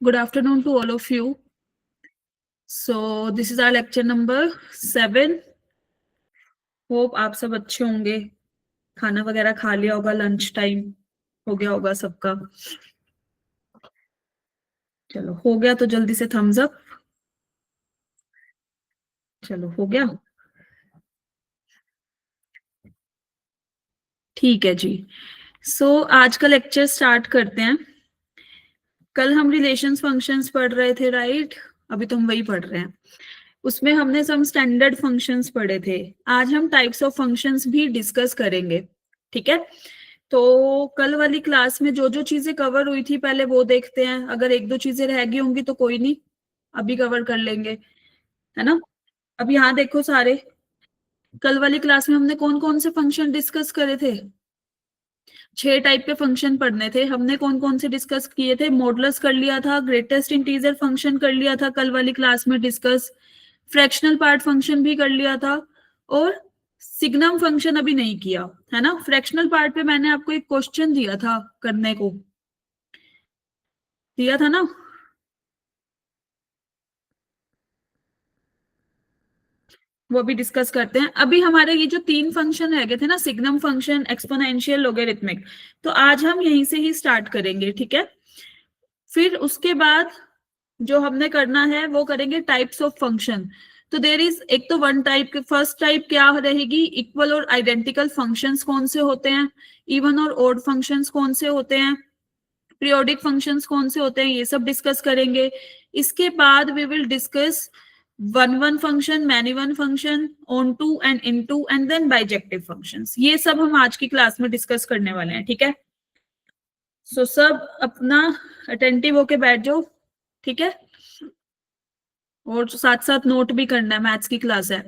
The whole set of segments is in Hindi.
Good afternoon to all of you. So this is our lecture number 7. Hope आप सब अच्छे होंगे. खाना वगैरह खा लिया होगा, लंच टाइम हो गया होगा सबका. चलो हो गया तो जल्दी से थम्स अप. चलो हो गया. ठीक है जी. सो आज का लेक्चर स्टार्ट करते हैं. कल हम रिलेशंस फंक्शंस पढ़ रहे थे, राइट? अभी तो हम वही पढ़ रहे हैं. उसमें हमने सम स्टैंडर्ड फंक्शंस पढ़े थे. आज हम टाइप्स ऑफ फंक्शंस भी डिस्कस करेंगे. ठीक है. तो कल वाली क्लास में जो जो चीजें कवर हुई थी पहले वो देखते हैं. अगर एक दो चीजें रह गई होंगी तो कोई नहीं, अभी कवर कर लेंगे, है ना? अब यहाँ देखो सारे, कल वाली क्लास में हमने कौन कौन से फंक्शन डिस्कस करे थे? 6 टाइप के फंक्शन पढ़ने थे हमने. कौन कौन से डिस्कस किए थे? मॉडुलस कर लिया था, ग्रेटेस्ट इंटीजर फंक्शन कर लिया था कल वाली क्लास में डिस्कस, फ्रैक्शनल पार्ट फंक्शन भी कर लिया था, और सिग्नम फंक्शन अभी नहीं किया, है ना? फ्रैक्शनल पार्ट पे मैंने आपको एक क्वेश्चन दिया था करने को, दिया था ना? वो भी डिस्कस करते हैं. अभी हमारे ये जो 3 फंक्शन रह गए थे ना, सिग्नम फंक्शन, एक्सपोनेंशियल, लोगरिथमिक, तो आज हम यहीं से ही स्टार्ट करेंगे. ठीक है. फिर उसके बाद जो हमने करना है वो करेंगे टाइप्स ऑफ फंक्शन. तो देर इज एक तो वन टाइप, फर्स्ट टाइप क्या रहेगी? इक्वल और आइडेंटिकल फंक्शंस कौन से होते हैं, इवन और ऑड फंक्शंस कौन से होते हैं, पीरियोडिक फंक्शंस कौन से होते हैं, ये सब डिस्कस करेंगे. इसके बाद we will discuss one one function, many one function, onto and into, and then bijective functions. ये सब हम आज की क्लास में डिस्कस करने वाले हैं. ठीक है. सो सब अपना अटेंटिव होके बैठ जाओ. ठीक है. और साथ साथ नोट भी करना है, मैथ्स की क्लास है.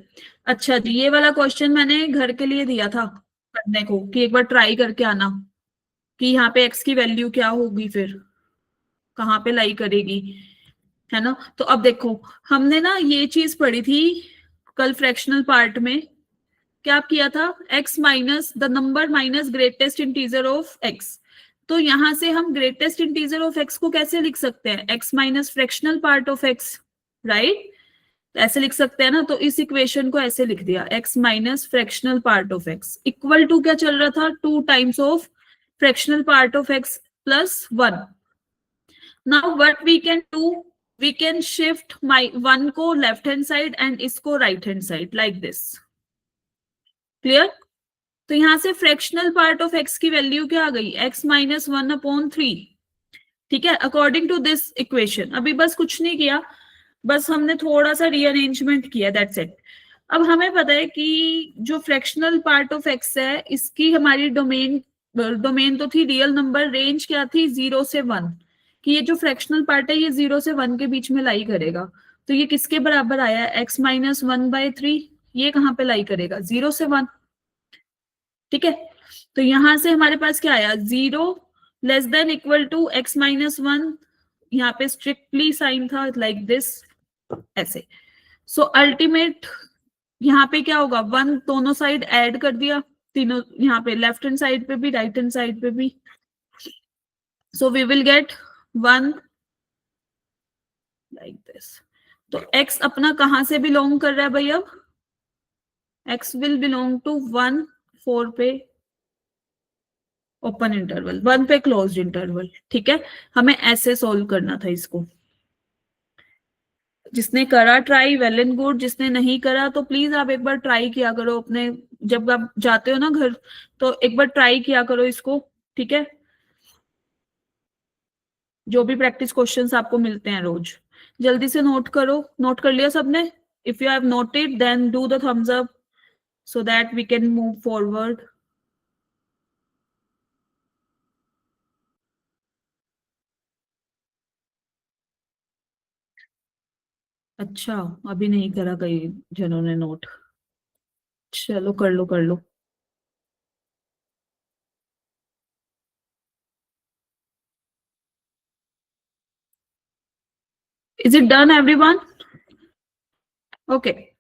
अच्छा जी, ये वाला क्वेश्चन मैंने घर के लिए दिया था करने को, कि एक बार ट्राई करके आना कि यहाँ पे एक्स की वैल्यू क्या होगी, फिर कहाँ पे लाई करेगी, है ना? तो अब देखो, हमने ना ये चीज पढ़ी थी कल फ्रैक्शनल पार्ट में. क्या किया था? X minus the number minus greatest integer of x. तो यहां से हम ग्रेटेस्ट इंटीजर ऑफ एक्स को कैसे लिख सकते हैं? X minus fractional part of x, right? ऐसे लिख सकते हैं ना. तो इस इक्वेशन को ऐसे लिख दिया, x minus fractional part of x equal to क्या चल रहा था? 2 times of fractional part of x plus 1. Now what we can do, we can shift my 1 को लेफ्ट हैंड साइड एंड इसको right hand side, like this. Clear? तो यहां से फ्रैक्शनल पार्ट ऑफ एक्स की वैल्यू क्या आ गई? X minus 1/3. ठीक है, अकॉर्डिंग टू दिस इक्वेशन. अभी बस कुछ नहीं किया, बस हमने थोड़ा सा रीअरेंजमेंट किया, दैट्स इट. अब हमें पता है कि जो फ्रैक्शनल पार्ट ऑफ एक्स है, इसकी हमारी डोमेन, डोमेन तो थी रियल नंबर, रेंज क्या थी? 0 से 1. कि ये जो फ्रैक्शनल पार्ट है ये 0 से 1 के बीच में लाई करेगा. तो ये किसके बराबर आया? X minus 1/3. ये कहाँ पे लाई करेगा? 0 से 1. ठीक है. तो यहां से हमारे पास क्या आया? 0 < (x-1)। यहाँ पे स्ट्रिक्टली साइन था लाइक दिस, ऐसे. सो अल्टीमेट यहाँ पे क्या होगा? 1 दोनों साइड ऐड कर दिया, तीनों यहाँ पे, लेफ्ट हैंड साइड पे भी राइट हैंड साइड पे भी. So we will get 1 like this. तो x अपना कहां से बिलोंग कर रहा है भाई? अब x विल बिलोंग टू 1 4 पे ओपन इंटरवल, 1 पे क्लोज्ड इंटरवल. ठीक है. हमें ऐसे सोल्व करना था इसको. जिसने करा ट्राई, वेल एंड गुड. जिसने नहीं करा तो प्लीज आप एक बार ट्राई किया करो अपने, जब आप जाते हो ना घर, तो एक बार ट्राई किया करो इसको. ठीक है. जो भी प्रैक्टिस क्वेश्चंस आपको मिलते हैं रोज, जल्दी से नोट करो. नोट कर लिया सबने? If you have noted then do the thumbs up so that we can move forward. अच्छा, अभी नहीं करा कई जनों ने नोट. चलो कर लो कर लो. Is it done everyone? Okay.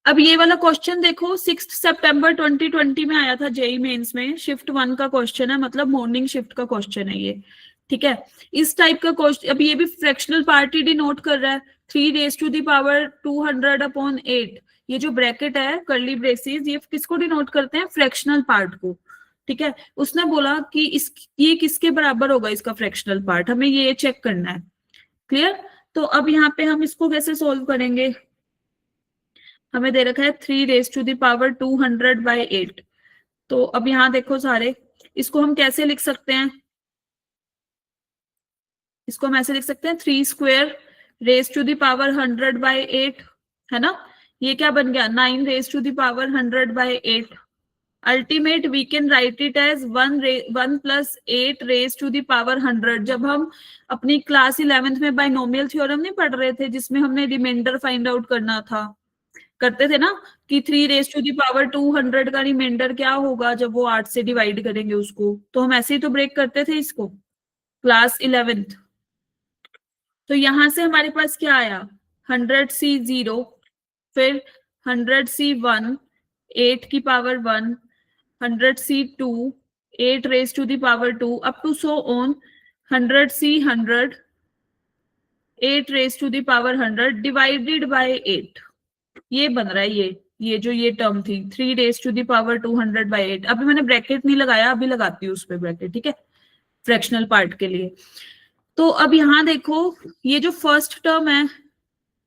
अब ये वाला क्वेश्चन देखो, 6 सितंबर 2020 में आया था जेई मेंस में, शिफ्ट 1 का क्वेश्चन है, मतलब मॉर्निंग शिफ्ट का क्वेश्चन है ये, ठीक है। इस टाइप का क्वेश्चन, अब ये भी फ्रैक्शनल पार्ट ही डिनोट कर रहा है, 3 रेज टू द पावर 200/8, ये जो ब्रैकेट है कर्ली ब्रेसेस, ये किसको डिनोट करते हैं? फ्रैक्शनल पार्ट को, ठीक है। उसने बोला कि इस ये किसके बराबर होगा इसका फ्रैक्शनल पार्ट, हमें ये चेक करना है, क्लियर। तो अब यहाँ पे हम इसको कैसे सोल्व करेंगे? हमें दे रखा है 3 रेज टू द पावर 200/8। तो अब यहाँ देखो सारे, इसको हम कैसे लिख सकते हैं? इसको हम ऐसे लिख सकते हैं, 3 square raise to the power 100/8, है ना। ये क्या बन गया? 9 raise to the power 100/8। Ultimate we can write it as 1 plus 8 raise to the power 100। जब हम अपनी क्लास 11th में बाइनोमियल थ्योरम नहीं पढ़ रहे थे, जिसमें हमने रिमाइंडर फाइंड आउट करना था, करते थे ना, कि 3 रेज टू द पावर 200 का रिमाइंडर क्या होगा जब वो 8 से डिवाइड करेंगे उसको, तो हम ऐसे ही तो ब्रेक करते थे इसको, क्लास 11th। तो यहां से हमारे पास क्या आया? 100C0, फिर 100C1 8 की power 1, 100C2 8 raise to the power 2, up to so on 100C100 8 raise to the power 100 divided by 8। ये बन रहा है ये जो ये टर्म थी 3 रेज टू द पावर 200/8। अभी मैंने ब्रैकेट नहीं लगाया, अभी लगाती हूँ उस पर ब्रैकेट, ठीक है, फ्रैक्शनल पार्ट के लिए। तो अब यहाँ देखो, ये जो फर्स्ट टर्म है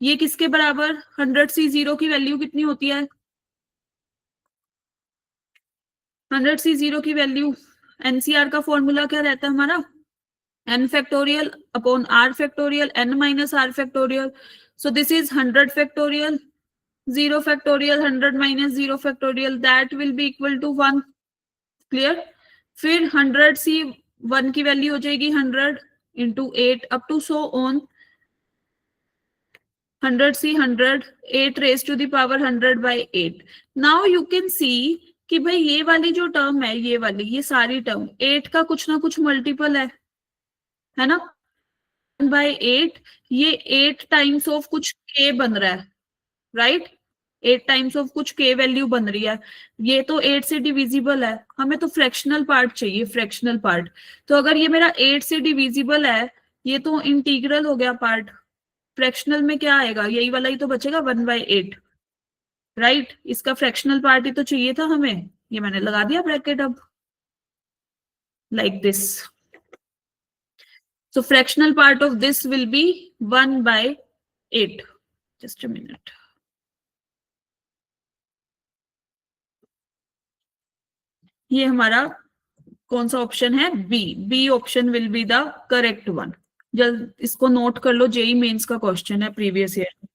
ये किसके बराबर? 100C0 की वैल्यू कितनी होती है? 100C0 की वैल्यू, एनसीआर का फॉर्मूला क्या रहता है हमारा? n factorial upon r factorial n minus r factorial. So this is 100 factorial 0 factorial 100 minus 0 factorial, that will be equal to 1, clear. फिर 100C1 की वैल्यू हो जाएगी 100 into 8 up to so on 100C100 8 raise to the power 100/8। Now you can see कि भाई ये वाली जो टर्म है, ये वाली, ये सारी टर्म 8 का कुछ ना कुछ मल्टीपल है ना, 1/8, ये 8 टाइम्स ऑफ कुछ k बन रहा है, राइट। 8 टाइम्स ऑफ कुछ k वैल्यू बन रही है, ये तो 8 से डिविजिबल है, हमें तो फ्रैक्शनल पार्ट चाहिए, फ्रैक्शनल पार्ट। तो अगर ये मेरा 8 से डिविजिबल है, ये तो इंटीग्रल हो गया पार्ट, फ्रैक्शनल में क्या आएगा? यही वाला ही तो बचेगा 1/8, राइट। इसका फ्रैक्शनल पार्ट ही तो चाहिए था हमें, ये मैंने लगा दिया ब्रैकेट अब, like this. So fractional part of this will be 1/8. Just a minute. ये हमारा कौन सा ऑप्शन है? B option will be the correct one. जल्द इसको नोट कर लो, जेई मेंस का क्वेश्चन है प्रीवियस ईयर।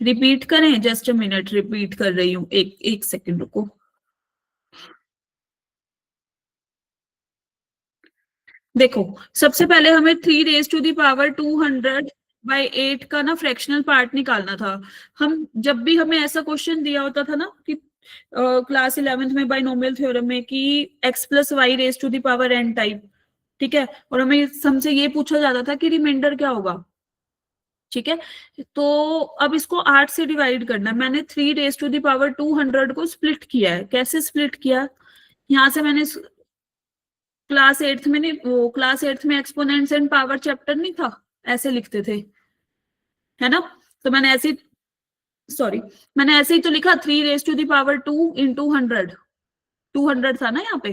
रिपीट करें? जस्ट अ मिनट, रिपीट कर रही हूँ, एक सेकंड रुको। देखो, सबसे पहले हमें 3 रेज टू द पावर 200/8 का ना फ्रैक्शनल पार्ट निकालना था। हम जब भी हमें ऐसा क्वेश्चन दिया होता था ना कि क्लास 11th में बाइनोमियल थ्योरम में कि x plus y raise to the power n type, ठीक है, और हमें हमसे ये पूछा जाता था कि रिमाइंडर क्या होगा, ठीक है। तो अब इसको 8 से डिवाइड करना है। मैंने 3 रेज टू द पावर 200 को स्प्लिट किया है। कैसे स्प्लिट किया? यहाँ से मैंने क्लास 8th में नहीं, वो क्लास 8th में एक्सपोनेंट्स एंड पावर चैप्टर नहीं था, ऐसे लिखते थे, है ना। तो मैंने ऐसे, सॉरी, मैंने ऐसे ही तो लिखा 3 raise to the power 2 into 100, 200 था ना यहाँ पे।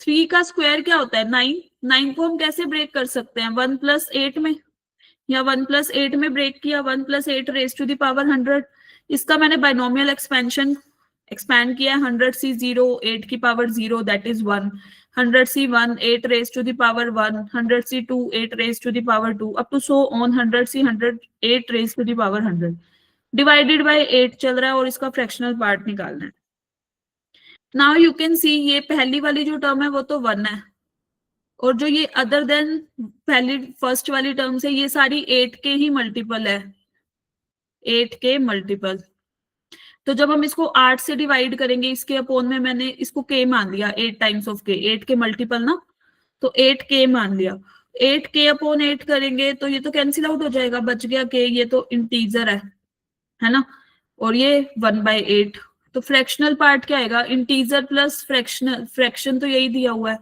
3 का स्क्वायर क्या होता है? 9। 9 को हम कैसे ब्रेक कर सकते हैं? 1 प्लस 8 में, या 1 प्लस 8 में ब्रेक किया, 1 plus 8 raise to the power 100। इसका मैंने बाइनोमियल एक्सपेंशन एक्सपैंड किया, 100C0 8 की power 0 that is 1, 100C1 8 raise to the power 1, 100C2 8 raise to the power 2, up to so on 100C100 8 raise to the power 100 divided by 8 चल रहा है, और इसका फ्रैक्शनल पार्ट निकालना है। नाउ यू कैन सी ये पहली वाली जो टर्म है वो तो 1 है, और जो ये अदर देन पहली फर्स्ट वाली टर्म से, ये सारी 8 के ही मल्टीपल है, 8 के मल्टीपल। तो जब हम इसको 8 से डिवाइड करेंगे, इसके अपोन में मैंने इसको k मान लिया, 8 टाइम्स ऑफ k, 8 के मल्टीपल ना, तो 8k मान लिया। 8k अपॉन 8 करेंगे तो ये तो कैंसिल आउट हो जाएगा, बच गया k, ये तो इंटीजर है ना। और ये 1/8। तो फ्रैक्शनल पार्ट क्या आएगा, इंटीजर प्लस फ्रैक्शनल, फ्रैक्शन तो यही दिया हुआ है।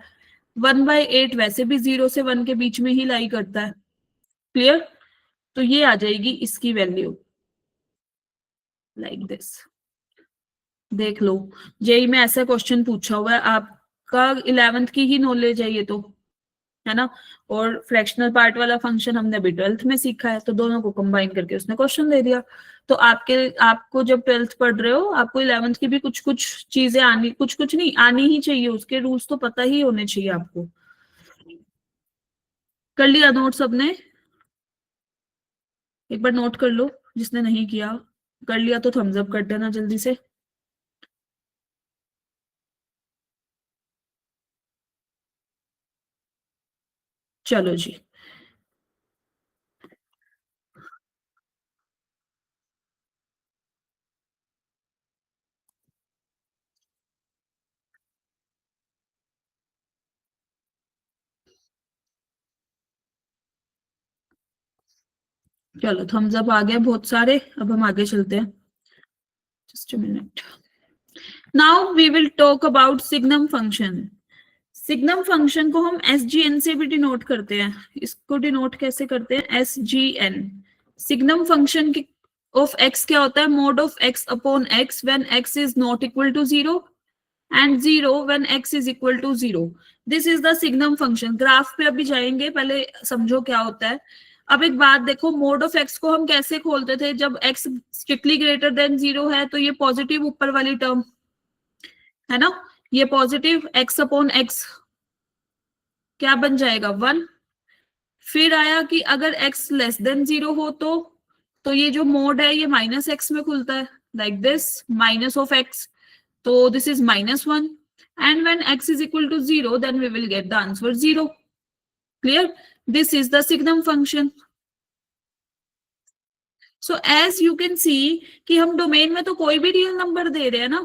1/8 वैसे भी 0 से 1 के बीच में ही लाई करता है। क्लियर? तो ये आ जाएगी इसकी वैल्यू, लाइक दिस। देख लो, जेई में ऐसा क्वेश्चन पूछा हुआ है, आपका 11th की ही नॉलेज है ये तो, है ना। और फ्रैक्शनल पार्ट वाला फंक्शन हमने अभी 12th में सीखा है, तो दोनों को कंबाइन करके उसने क्वेश्चन दे दिया। तो आपको जब 12th पढ़ रहे हो, आपको 11th की भी कुछ कुछ चीजें आनी, कुछ कुछ नहीं आनी ही चाहिए, उसके रूल्स तो पता ही होने चाहिए आपको। कर लिया नोट सबने? एक बार नोट कर लो, जिसने नहीं किया। कर लिया तो थम्स अप कर देना जल्दी से। चलो जी। चलो थम्स अप आ गया बहुत सारे, अब हम आगे चलते हैं। Just a minute. Now we will talk about signum function. Signum function को हम एस जी एन से भी डिनोट करते हैं। इसको डिनोट कैसे करते हैं, S G N. Signum function की ऑफ एक्स क्या होता है, mod of x upon x when x is not equal to 0 and 0 when x is equal to 0। This is the signum function. Graph पे अभी जाएंगे, पहले समझो क्या होता है। अब एक बात देखो, मोड ऑफ एक्स को हम कैसे खोलते थे, जब एक्स स्ट्रिक्टली ग्रेटर देन 0 है तो ये पॉजिटिव ऊपर वाली टर्म है ना, ये पॉजिटिव एक्स अपॉन एक्स क्या बन जाएगा, 1। फिर आया कि अगर x लेस देन 0 हो तो ये जो मोड है ये माइनस एक्स में खुलता है, like this, minus of x. तो this is -1 and when x is equal to 0 then we will get the answer 0। Clear? This is the signum function. So as you can see कि हम डोमेन में तो कोई भी रियल नंबर दे रहे हैं ना,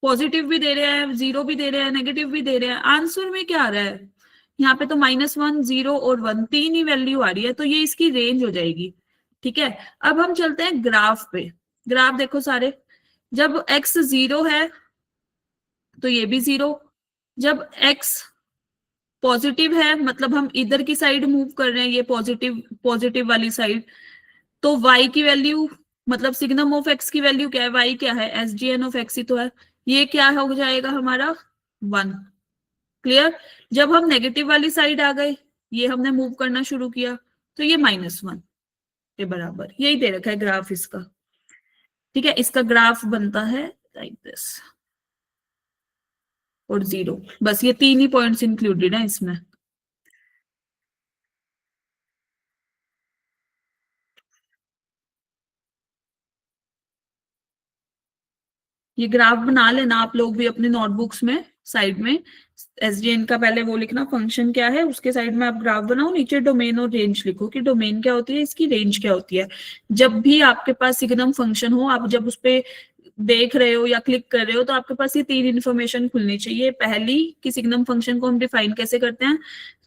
पॉजिटिव भी दे रहे हैं, 0 भी दे रहे हैं, नेगेटिव भी दे रहे हैं। आंसर में क्या आ रहा है, यहाँ पे तो -1, 0 और 1 तीन ही वैल्यू आ रही है, तो ये इसकी रेंज हो जाएगी। ठीक है, अब हम चलते हैं ग्राफ पे। ग्राफ देखो सारे, जब x 0 है तो ये भी 0। जब x पॉजिटिव है, मतलब हम इधर की साइड मूव कर रहे हैं, ये पॉजिटिव पॉजिटिव वाली साइड, तो y की वैल्यू, मतलब सिग्नम ऑफ x की वैल्यू क्या है, y क्या है, S G N of x ही तो है, ये क्या हो जाएगा हमारा 1। क्लियर? जब हम नेगेटिव वाली साइड आ गए, ये हमने मूव करना शुरू किया, तो ये -1 के बराबर, यही दे रखा है ग्राफ इसका। ठीक है, इसका ग्राफ बनता है लाइक दिस, और 0। बस ये तीन ही पॉइंट्स इंक्लूडेड है इसमें। ये ग्राफ बना लेना आप लोग भी अपने नोटबुक्स में, साइड में एसडीएन का पहले वो लिखना फंक्शन क्या है, उसके साइड में आप ग्राफ बनाओ, नीचे डोमेन और रेंज लिखो कि डोमेन क्या होती है, इसकी रेंज क्या होती है। जब भी आपके पास सिग्नम फंक्शन हो, आप जब उस पे देख रहे हो या क्लिक कर रहे हो, तो आपके पास ये तीन इन्फॉर्मेशन खुलनी चाहिए। पहली कि सिग्नम फंक्शन को हम डिफाइन कैसे करते हैं,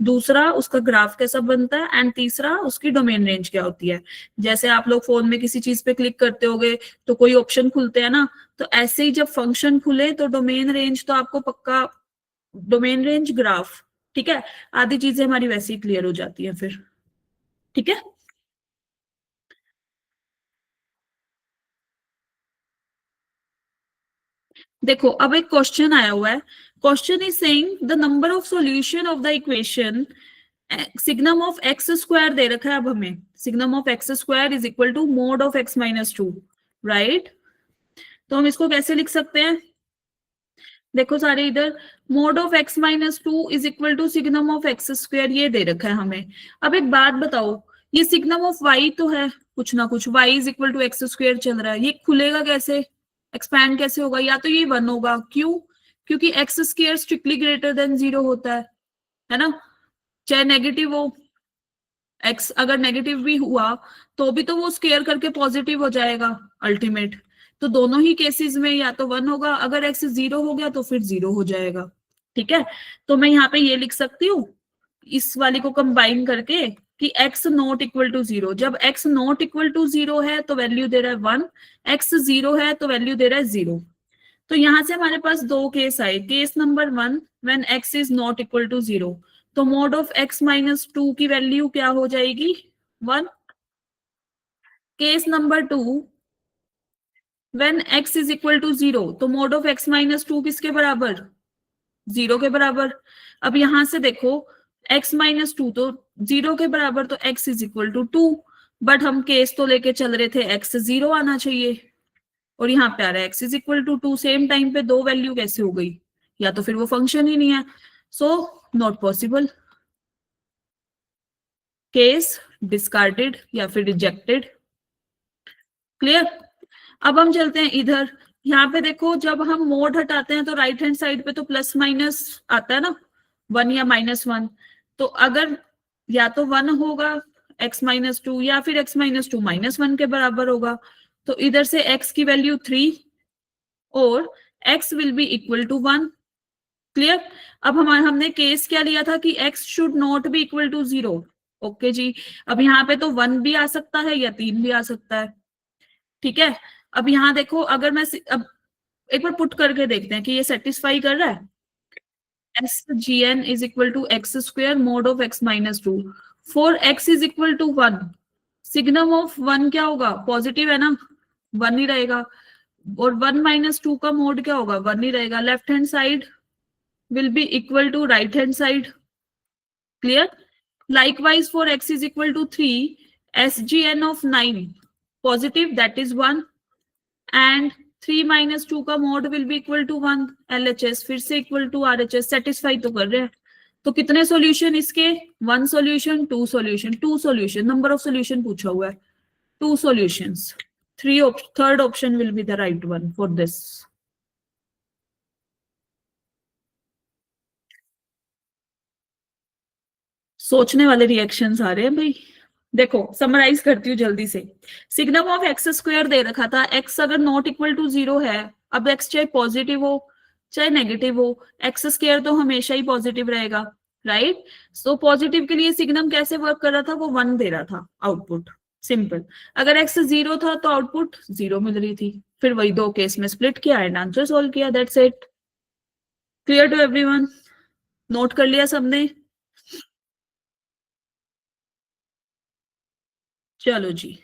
दूसरा उसका ग्राफ कैसा बनता है, एंड तीसरा उसकी डोमेन रेंज क्या होती है। जैसे आप लोग फोन में किसी चीज पे क्लिक करते होगे तो कोई ऑप्शन खुलते हैं ना, तो ऐसे ही जब फंक्शन खुले तो डोमेन रेंज तो आपको पक्का, डोमेन रेंज ग्राफ। ठीक है, आधी चीजें हमारी वैसे ही क्लियर हो जाती है फिर। ठीक है, देखो अब एक क्वेश्चन आया हुआ है। Question is saying the number of solution of the equation signum of x square दे रखा है। अब हमें signum of x square is equal to mod of x minus 2, right. तो हम इसको कैसे लिख सकते हैं, देखो सारे इधर, mod of x minus 2 is equal to signum of x square, ये दे रखा है हमें। अब एक बात बताओ, ये सिग्नम ऑफ y तो है कुछ ना कुछ, y is equal to x square चल रहा है, ये खुलेगा कैसे, एक्सपैंड कैसे होगा, या तो ये 1 होगा, क्यों, क्योंकि x square strictly greater than 0 होता है ना। चाहे नेगेटिव हो, एक्स अगर नेगेटिव भी हुआ तो भी तो वो स्केयर करके पॉजिटिव हो जाएगा अल्टीमेट। तो दोनों ही केसेस में या तो 1 होगा, अगर एक्स 0 हो गया तो फिर 0 हो जाएगा। ठीक है, तो मैं यहाँ पे ये लिख सकती हूँ, इस वाली को कंबाइन करके कि x नॉट इक्वल टू 0, जब x नॉट इक्वल टू 0 है तो वैल्यू दे रहा है 1, x 0 है तो वैल्यू दे रहा है 0। तो यहां से हमारे पास दो केस आए। Case number 1, when x is not equal to 0, तो मोड ऑफ x माइनस 2 की वैल्यू क्या हो जाएगी, 1। Case number 2, when x is equal to 0, तो मोड ऑफ x माइनस 2 किसके बराबर, 0 के बराबर। अब यहां से देखो x माइनस 2 तो 0 के बराबर, तो x is equal to 2, but हम केस तो लेके चल रहे थे x 0 आना चाहिए, और यहाँ पे आ रहा है x is equal to 2। Same time पे दो वैल्यू कैसे हो गई, या तो फिर वो फंक्शन ही नहीं है, so not possible, case discarded या फिर रिजेक्टेड। क्लियर। अब हम चलते हैं इधर। यहाँ पे देखो जब हम मोड हटाते हैं तो राइट हैंड साइड पे तो प्लस माइनस आता है ना, 1 या -1। तो अगर या तो 1 होगा x माइनस 2, या फिर x माइनस 2 -1 के बराबर होगा, तो इधर से x की वैल्यू 3 और x will be equal to 1। Clear. अब हमने केस क्या लिया था कि x should not be equal to 0। Okay जी। अब यहाँ पे तो 1 भी आ सकता है या 3 भी आ सकता है। ठीक है। अब यहाँ देखो, अगर मैं अब एक बार पुट करके देखते हैं कि ये सेटिस्फाई कर रहा है। S G N is equal to x square mod of x minus 2 for x is equal to 1। Signum of 1 क्या होगा, पॉजिटिव है ना, 1 ही रहेगा। और 1 माइनस 2 का मोड क्या होगा, 1 ही रहेगा। Left hand side will be equal to right hand side. Clear. Likewise for x is equal to 3, SGN of 9 positive, that is 1, and 3 minus 2 का mode will be equal to 1, LHS फिर से equal to RHS। सेटिस्फाई तो कर रहे हैं। तो कितने सॉल्यूशन इसके, 1 solution, 2 solution, 2 solution, number of solution पूछा हुआ है, 2 solutions. Third option will be the right one for this। सोचने वाले रिएक्शंस आ रहे हैं भाई। देखो समराइज करती हूँ जल्दी से। सिग्नम ऑफ एक्स स्क्वायर दे रखा था, एक्स अगर नॉट इक्वल टू 0 है, अब एक्स चाहे पॉजिटिव हो चाहे नेगेटिव हो, एक्स स्क्वायर तो हमेशा ही पॉजिटिव रहेगा, राइट। सो पॉजिटिव के लिए सिग्नम कैसे वर्क कर रहा था, वो 1 दे रहा था आउटपुट, सिंपल। अगर एक्स 0 था तो आउटपुट 0 मिल रही थी। फिर वही दो केस में स्प्लिट किया एंड आंसर सोल्व किया, that's it. Clear to everyone, note कर लिया सबने। चलो जी,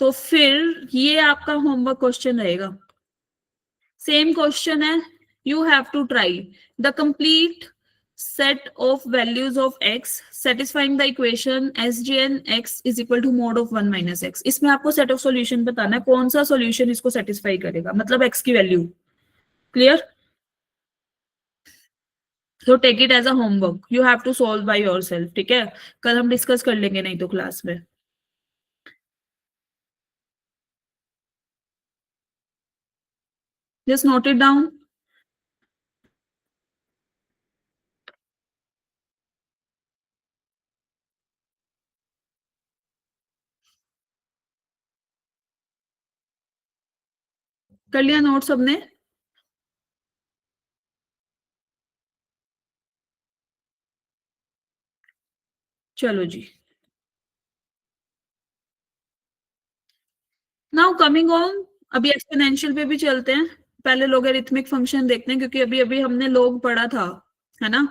तो फिर ये आपका होमवर्क क्वेश्चन रहेगा। सेम क्वेश्चन है, you have to try the complete set of values of x satisfying the equation SGN x is equal to mod of 1 minus x। इसमें आपको set of solution बताना है, कौन सा solution इसको satisfy करेगा, मतलब x की value. Clear. so take it as a homework, you have to solve by yourself। ठीक है, कल हम डिस्कस कर लेंगे नहीं तो क्लास में। just note it down। कर लिया नोट सबने। चलो जी, नाउ कमिंग ऑन, अभी एक्सपोनेंशियल पे भी चलते हैं। पहले लोगरिथमिक फंक्शन देखते हैं क्योंकि अभी अभी हमने लोग पढ़ा था, है ना।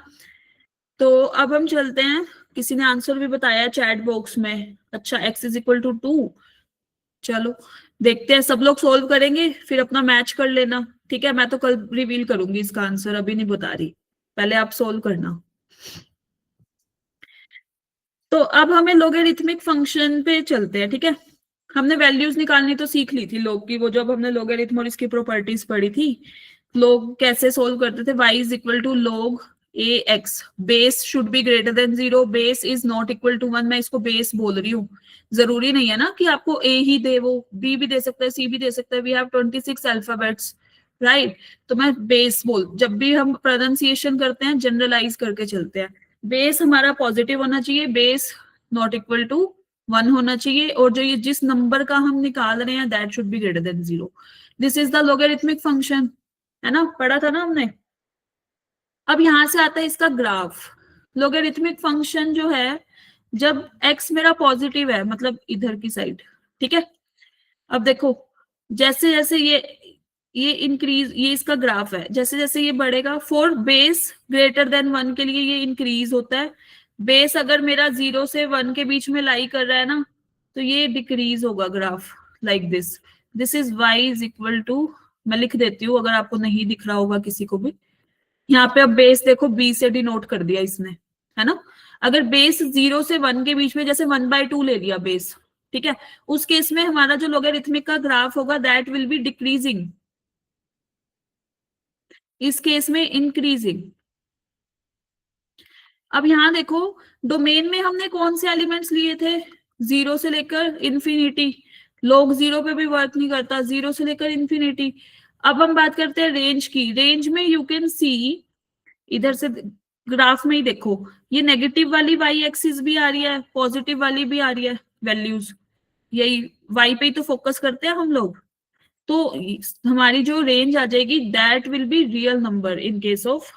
तो अब हम चलते हैं, किसी ने आंसर भी बताया चैट बॉक्स में। अच्छा, x इज इक्वल टू 2। चलो देखते हैं, सब लोग सोल्व करेंगे फिर अपना मैच कर लेना। ठीक है, मैं तो कल रिवील करूंगी इसका आंसर, अभी नहीं बता रही, पहले आप सोल्व करना। तो अब हमें लोगरिथमिक फंक्शन पे चलते हैं। ठीक है, हमने वैल्यूज निकालनी तो सीख ली थी लोग की, वो जब हमने लोगरिथम और इसकी प्रॉपर्टीज पढ़ी थी। लोग कैसे सोल्व करते थे, y is equal to log ax, base should be greater than 0, base is not equal to 1। मैं इसको बेस बोल रही हूँ, जरूरी नहीं है ना कि आपको a ही दे, वो b भी दे सकता है, c भी दे सकता है। We have 26 alphabets, right. तो मैं बेस बोल, जब भी हम प्रोनाउंसिएशन करते हैं जनरलाइज करके चलते हैं। बेस हमारा पॉजिटिव होना चाहिए, बेस नॉट इक्वल टू 1 होना चाहिए, और जो ये जिस नंबर का हम निकाल रहे हैं that should be greater than 0। This is the logarithmic function, है ना, पढ़ा था ना हमने। अब यहां से आता है इसका ग्राफ। लोगरिथमिक फंक्शन जो है जब x मेरा पॉजिटिव है, मतलब इधर की साइड, ठीक है। अब देखो जैसे जैसे ये इंक्रीज, ये इसका ग्राफ है, जैसे जैसे ये बढ़ेगा फॉर बेस ग्रेटर देन 1 के लिए ये इंक्रीज होता है। बेस अगर मेरा 0 से 1 के बीच में लाई कर रहा है ना, तो ये डिक्रीज होगा graph, like this. This is y is equal to, मैं लिख देती हूँ अगर आपको नहीं दिख रहा होगा किसी को भी। यहाँ पे अब बेस देखो b से डिनोट कर दिया इसने, है ना। अगर बेस 0 से 1 के बीच में, जैसे 1/2 ले लिया बेस, ठीक है, उस केस में हमारा जो लोगरिथमिक का ग्राफ होगा दैट विल बी डिक्रीजिंग, इस केस में इंक्रीजिंग। अब यहां देखो डोमेन में हमने कौन से एलिमेंट्स लिए थे, 0 से लेकर इन्फिनिटी। लोग 0 पे भी वर्क नहीं करता, 0 से लेकर इन्फिनिटी। अब हम बात करते हैं रेंज की। रेंज में यू कैन सी, इधर से ग्राफ में ही देखो, ये नेगेटिव वाली वाई एक्सिस भी आ रही है, पॉजिटिव वाली भी आ रही है वैल्यूज। यही वाई पे ही तो फोकस करते हैं हम लोग। तो हमारी जो रेंज आ जाएगी that will be real number in case of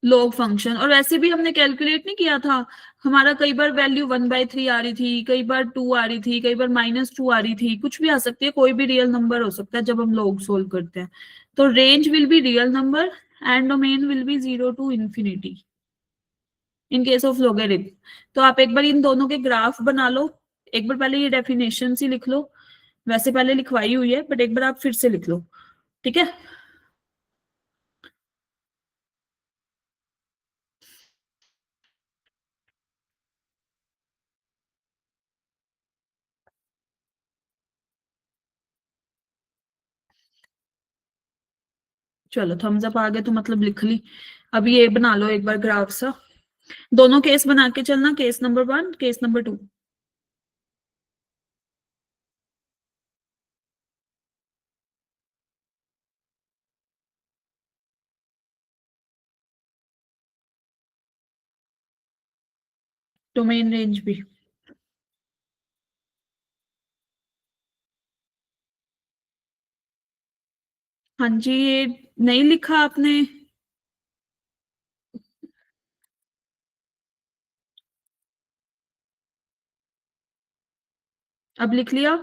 log function. और वैसे भी हमने कैलकुलेट नहीं किया था, हमारा कई बार वैल्यू 1/3 आ रही थी, कई बार 2 आ रही थी, कई बार -2 आ रही थी, कुछ भी आ सकती है, कोई भी रियल नंबर हो सकता है जब हम लॉग सोल्व करते हैं। तो range will be real number and domain will be 0 to infinity in case of logarithm. तो आप एक बार इन दोनों के ग्राफ बना लो, एक बार पहले ये डेफिनेशन ही लिख लो, वैसे पहले लिखवाई हुई है बट एक बार आप फिर से लिख लो, ठीक है। चलो थम्स अप आ गए तो मतलब लिख ली। अब ये बना लो एक बार ग्राफ सा, दोनों केस बना के चलना, case number 1, case number 2। Domain range भी, हाँ जी, ये नहीं लिखा आपने? अब लिख लिया?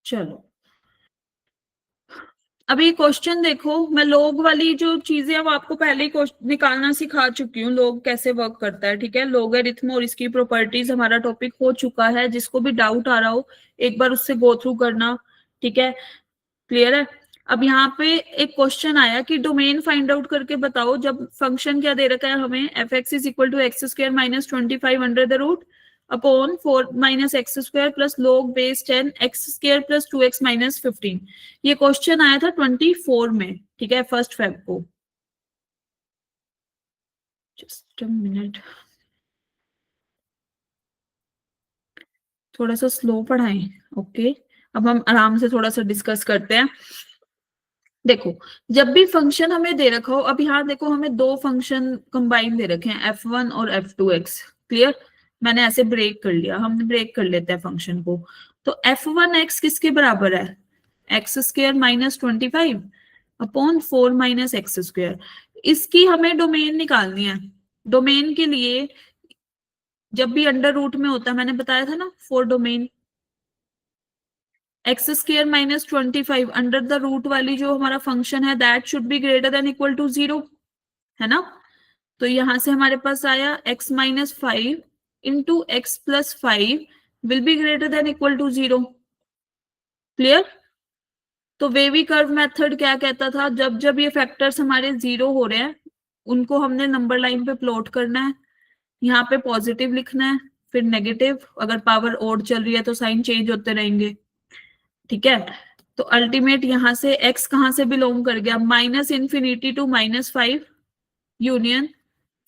चलो अभी क्वेश्चन देखो, मैं लोग वाली जो चीजें अब आपको पहले ही निकालना सिखा चुकी हूँ, लोग कैसे वर्क करता है, ठीक है। लोगरिथम और इसकी प्रॉपर्टीज हमारा टॉपिक हो चुका है, जिसको भी डाउट आ रहा हो एक बार उससे गो थ्रू करना, ठीक है। क्लियर है। अब यहाँ पे एक क्वेश्चन आया कि डोमेन फाइंड आउट करके बताओ, जब फंक्शन क्या दे रखा है हमें, f x is equal to x square minus 25 under the root upon 4 minus x square plus log base 10 x square plus 2x minus 15। ये क्वेश्चन आया था 24 में, ठीक है, 1 फेब को। जस्ट अ मिनट, थोड़ा सा स्लो पढ़ाएं। ओके, अब हम आराम से थोड़ा सा डिस्कस करते हैं। देखो जब भी फंक्शन हमें दे रखा हो, अब यहाँ देखो हमें दो फंक्शन कंबाइन दे रखे हैं, f1 और f2x। क्लियर, मैंने ऐसे ब्रेक कर लिया, हम ब्रेक कर लेते हैं फंक्शन को। तो f1x किसके बराबर है, x square minus 25 upon 4 minus x square. इसकी हमें डोमेन निकालनी है। डोमेन के लिए जब भी अंडर रूट में होता है, मैंने बताया था ना, for domain x square minus 25 under the root वाली जो हमारा फंक्शन है that should be greater than equal to 0, है ना। तो यहां से हमारे पास आया x minus 5 into x plus 5 will be greater than equal to 0। Clear. तो वेवी कर्व मेथड क्या कहता था, जब जब ये फैक्टर्स हमारे 0 हो रहे हैं उनको हमने नंबर लाइन पे प्लॉट करना है। यहाँ पे पॉजिटिव लिखना है, फिर नेगेटिव, अगर पावर ओड चल रही है तो साइन चेंज होते रहेंगे, ठीक है। तो अल्टीमेट यहां से x कहां से बिलोंग कर गया, minus infinity to -5 union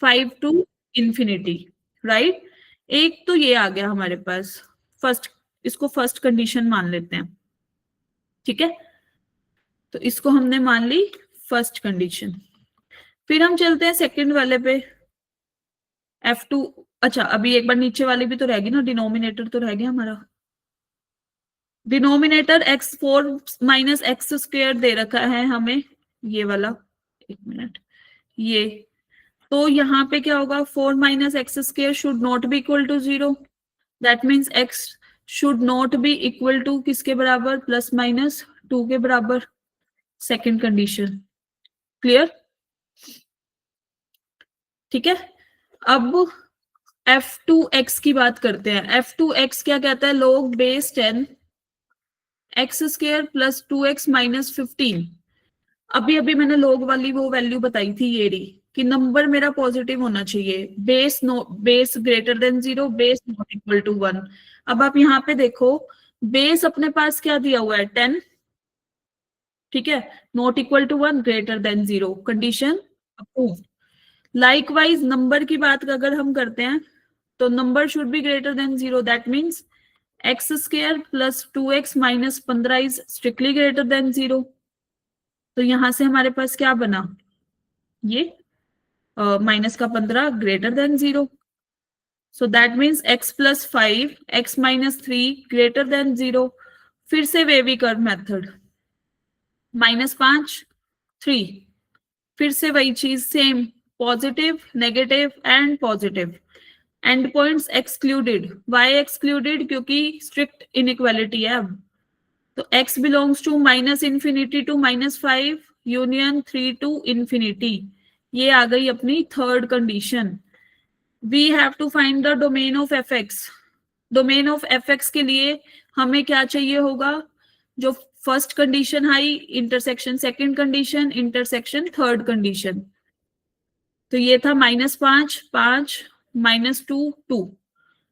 5 to infinity, right. एक तो ये आ गया हमारे पास फर्स्ट, इसको फर्स्ट कंडीशन मान लेते हैं, ठीक है। तो इसको हमने मान ली फर्स्ट कंडीशन। फिर हम चलते हैं सेकंड वाले पे, F2 अच्छा, अभी एक बार नीचे वाली भी तो रहेगी ना, डिनोमिनेटर तो रह गया हमारा। Denominator x four minus x square दे रखा है हमें, ये वाला। एक मिनट, ये। तो यहाँ पे क्या होगा, four minus x square should not be equal to zero. That means x should not be equal to किसके बराबर, प्लस माइनस टू के बराबर। सेकेंड कंडीशन क्लियर, ठीक है। अब एफ टू एक्स की बात करते हैं। एफ टू एक्स क्या कहता है, लोग base ten x square plus two x minus fifteen. अभी अभी मैंने लोग वाली वो वैल्यू बताई थी ये रही, कि नंबर मेरा पॉजिटिव होना चाहिए, base no base greater than zero, base not equal to one. अब आप यहाँ पे देखो, बेस अपने पास क्या दिया हुआ है, टेन, ठीक है। Not equal to one, greater than zero, condition approve. Likewise number की बात अगर हम करते हैं, तो number should be greater than zero. That means x square plus two x minus 15 is strictly greater than zero. तो यहां से हमारे पास क्या बना, ये माइनस का 15 greater than zero. So that means x plus five x minus three greater than zero. फिर से वेवी कर्व मेथड, माइनस पांच, थ्री, फिर से वही चीज same, positive negative and positive. End points excluded, why excluded, क्योंकि स्ट्रिक्ट इनइक्वालिटी है अब। तो x belongs to minus infinity to minus five union three to infinity. ये आ गई अपनी third condition. We have to find the domain of f x. Domain of f x के लिए हमें क्या चाहिए होगा, जो फर्स्ट कंडीशन आई intersection second condition intersection third condition. तो ये था माइनस पांच पांच माइनस टू टू।